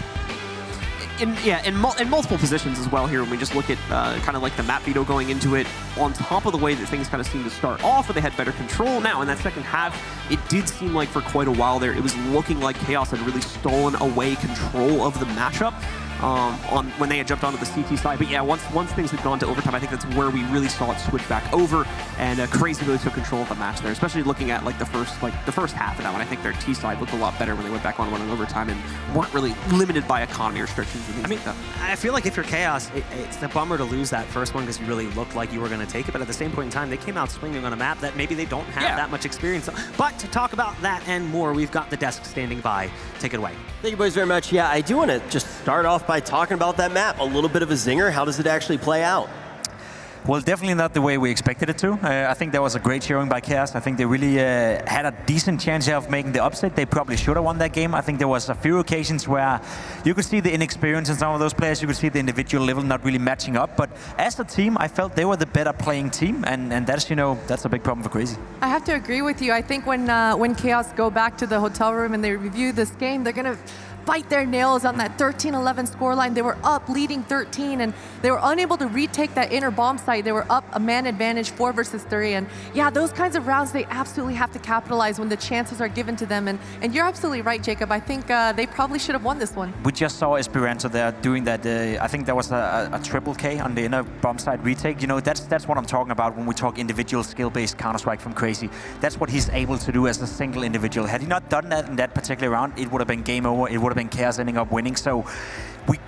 In multiple positions as well here, when we just look at kind of like the map veto going into it, on top of the way that things kind of seem to start off, where they had better control. Now, in that second half, it did seem like for quite a while there, it was looking like Chaos had really stolen away control of the matchup. On when they had jumped onto the CT side. But yeah, once things had gone to overtime, I think that's where we really saw it switch back over, and Crazy really took control of the match there, especially looking at like the first half of that one. I think their T side looked a lot better when they went back on one in overtime and weren't really limited by economy restrictions and things like that. I feel like if you're Chaos, it's a bummer to lose that first one because you really looked like you were going to take it, but at the same point in time, they came out swinging on a map that maybe they don't have that much experience on. But to talk about that and more, we've got the desk standing by. Take it away. Thank you boys very much. Yeah, I do want to just start off by talking about that map. A little bit of a zinger. How does it actually play out? Well, definitely not the way we expected it to. I think that was a great showing by Chaos. I think they really had a decent chance of making the upset. They probably should have won that game. I think there was a few occasions where you could see the inexperience in some of those players. You could see the individual level not really matching up. But as a team, I felt they were the better playing team, and that's, you know, that's a big problem for Crazy. I have to agree with you. I think when Chaos go back to the hotel room and they review this game, they're gonna bite their nails on that 13-11 scoreline. They were up leading 13, and they were unable to retake that inner bomb site. They were up a man advantage 4 versus 3, and yeah, those kinds of rounds they absolutely have to capitalize when the chances are given to them. And you're absolutely right, Jacob. I think they probably should have won this one. We just saw Esperanto there doing that. I think that was a triple K on the inner bomb site retake. You know, that's what I'm talking about when we talk individual skill-based Counter-Strike from Crazy. That's what he's able to do as a single individual. Had he not done that in that particular round, it would have been game over. It would have been Chaos ending up winning. So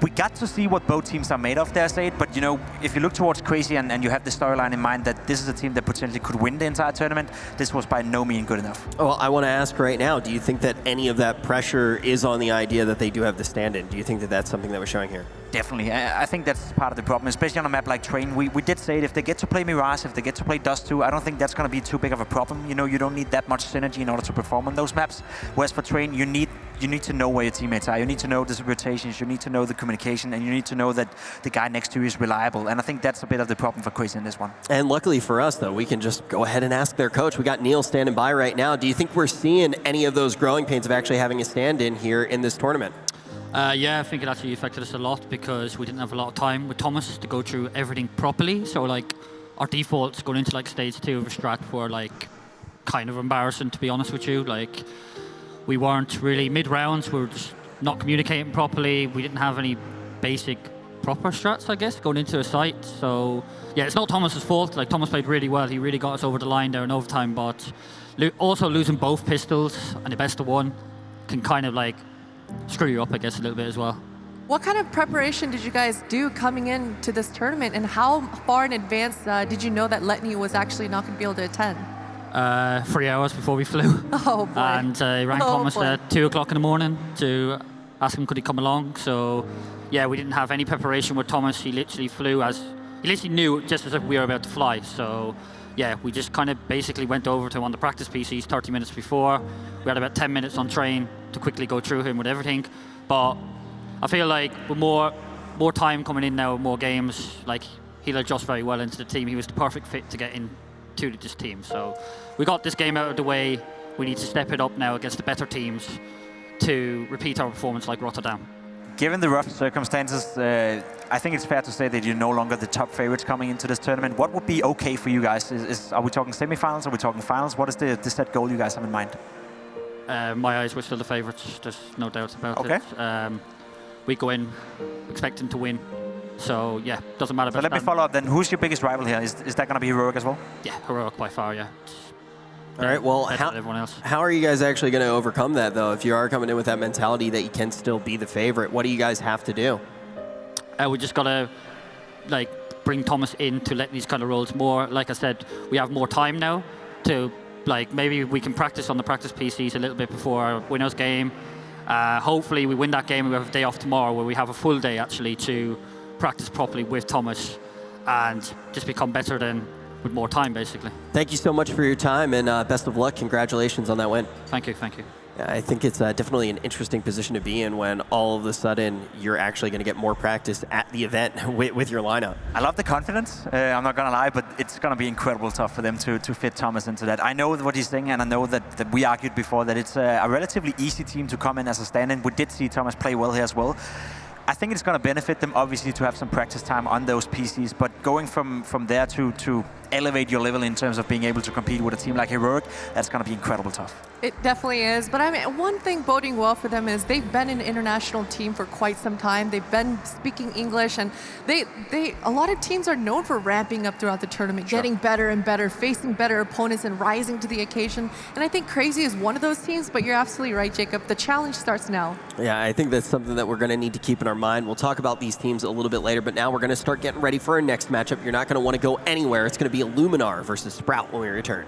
we got to see what both teams are made of, dare I say it. But you know, if you look towards Crazy and you have the storyline in mind that this is a team that potentially could win the entire tournament, this was by no means good enough. Well, I want to ask right now, do you think that any of that pressure is on the idea that they do have the stand-in? Do you think that that's something that we're showing here? Definitely. I think that's part of the problem, especially on a map like Train. We did say it, if they get to play Mirage, if they get to play Dust 2, I don't think that's going to be too big of a problem. You know, you don't need that much synergy in order to perform on those maps. Whereas for Train, you need to know where your teammates are. You need to know the rotations, you need to know the communication, and you need to know that the guy next to you is reliable. And I think that's a bit of the problem for Crazy in this one. And luckily for us, though, we can just go ahead and ask their coach. We got Neil standing by right now. Do you think we're seeing any of those growing pains of actually having a stand-in here in this tournament? Yeah, I think it actually affected us a lot because we didn't have a lot of time with Thomas to go through everything properly. So like our defaults going into like stage 2 of a strat were like kind of embarrassing, to be honest with you. Like we weren't really mid-rounds, we were just not communicating properly. We didn't have any basic proper strats, I guess, going into a site. So yeah, it's not Thomas's fault. Like Thomas played really well. He really got us over the line there in overtime, but also losing both pistols and the best of one can kind of like screw you up, I guess, a little bit as well. What kind of preparation did you guys do coming into this tournament, and how far in advance did you know that Letney was actually not going to be able to attend? 3 hours before we flew. Oh boy. And rang Thomas at 2 o'clock in the morning to ask him could he come along. So yeah, we didn't have any preparation with Thomas. He literally flew he literally knew just as if we were about to fly. So yeah, we just kind of basically went over to him on the practice PCs 30 minutes before. We had about 10 minutes on train to quickly go through him with everything. But I feel like with more time coming in now, more games, like he'll adjust very well into the team. He was the perfect fit to get into this team. So we got this game out of the way. We need to step it up now against the better teams to repeat our performance like Rotterdam. Given the rough circumstances, I think it's fair to say that you're no longer the top favorites coming into this tournament. What would be okay for you guys? Are we talking semifinals? Are we talking finals? What is the set goal you guys have in mind? My eyes, we're still the favourites. There's no doubt about it. We go in expecting to win. So yeah, doesn't matter. So let me follow up then. Who's your biggest rival here? Is that going to be Heroic as well? Yeah, Heroic by far, yeah. All right, well, everyone else. How are you guys actually going to overcome that, though? If you are coming in with that mentality that you can still be the favorite, what do you guys have to do? We just got to like bring Thomas in to let these kind of roles more. Like I said, we have more time now to like maybe we can practice on the practice PCs a little bit before our winners game. Hopefully we win that game and we have a day off tomorrow where we have a full day actually to practice properly with Thomas and just become better than with more time, basically. Thank you so much for your time, and best of luck. Congratulations on that win. Thank you, thank you. Yeah, I think it's definitely an interesting position to be in when all of a sudden you're actually going to get more practice at the event with your lineup. I love the confidence, I'm not going to lie, but it's going to be incredibly tough for them to fit Thomas into that. I know what he's saying, and I know that we argued before that it's a relatively easy team to come in as a stand-in. We did see Thomas play well here as well. I think it's going to benefit them, obviously, to have some practice time on those PCs, but going from there to elevate your level in terms of being able to compete with a team like Heroic, that's going to be incredibly tough. It definitely is, but I mean, one thing boding well for them is they've been an international team for quite some time. They've been speaking English, and a lot of teams are known for ramping up throughout the tournament, getting better and better, facing better opponents, and rising to the occasion. And I think Crazy is one of those teams, but you're absolutely right, Jacob. The challenge starts now. Yeah, I think that's something that we're going to need to keep in our mind. We'll talk about these teams a little bit later, but now we're going to start getting ready for our next matchup. You're not going to want to go anywhere. It's going to be Illuminar versus Sprout when we return.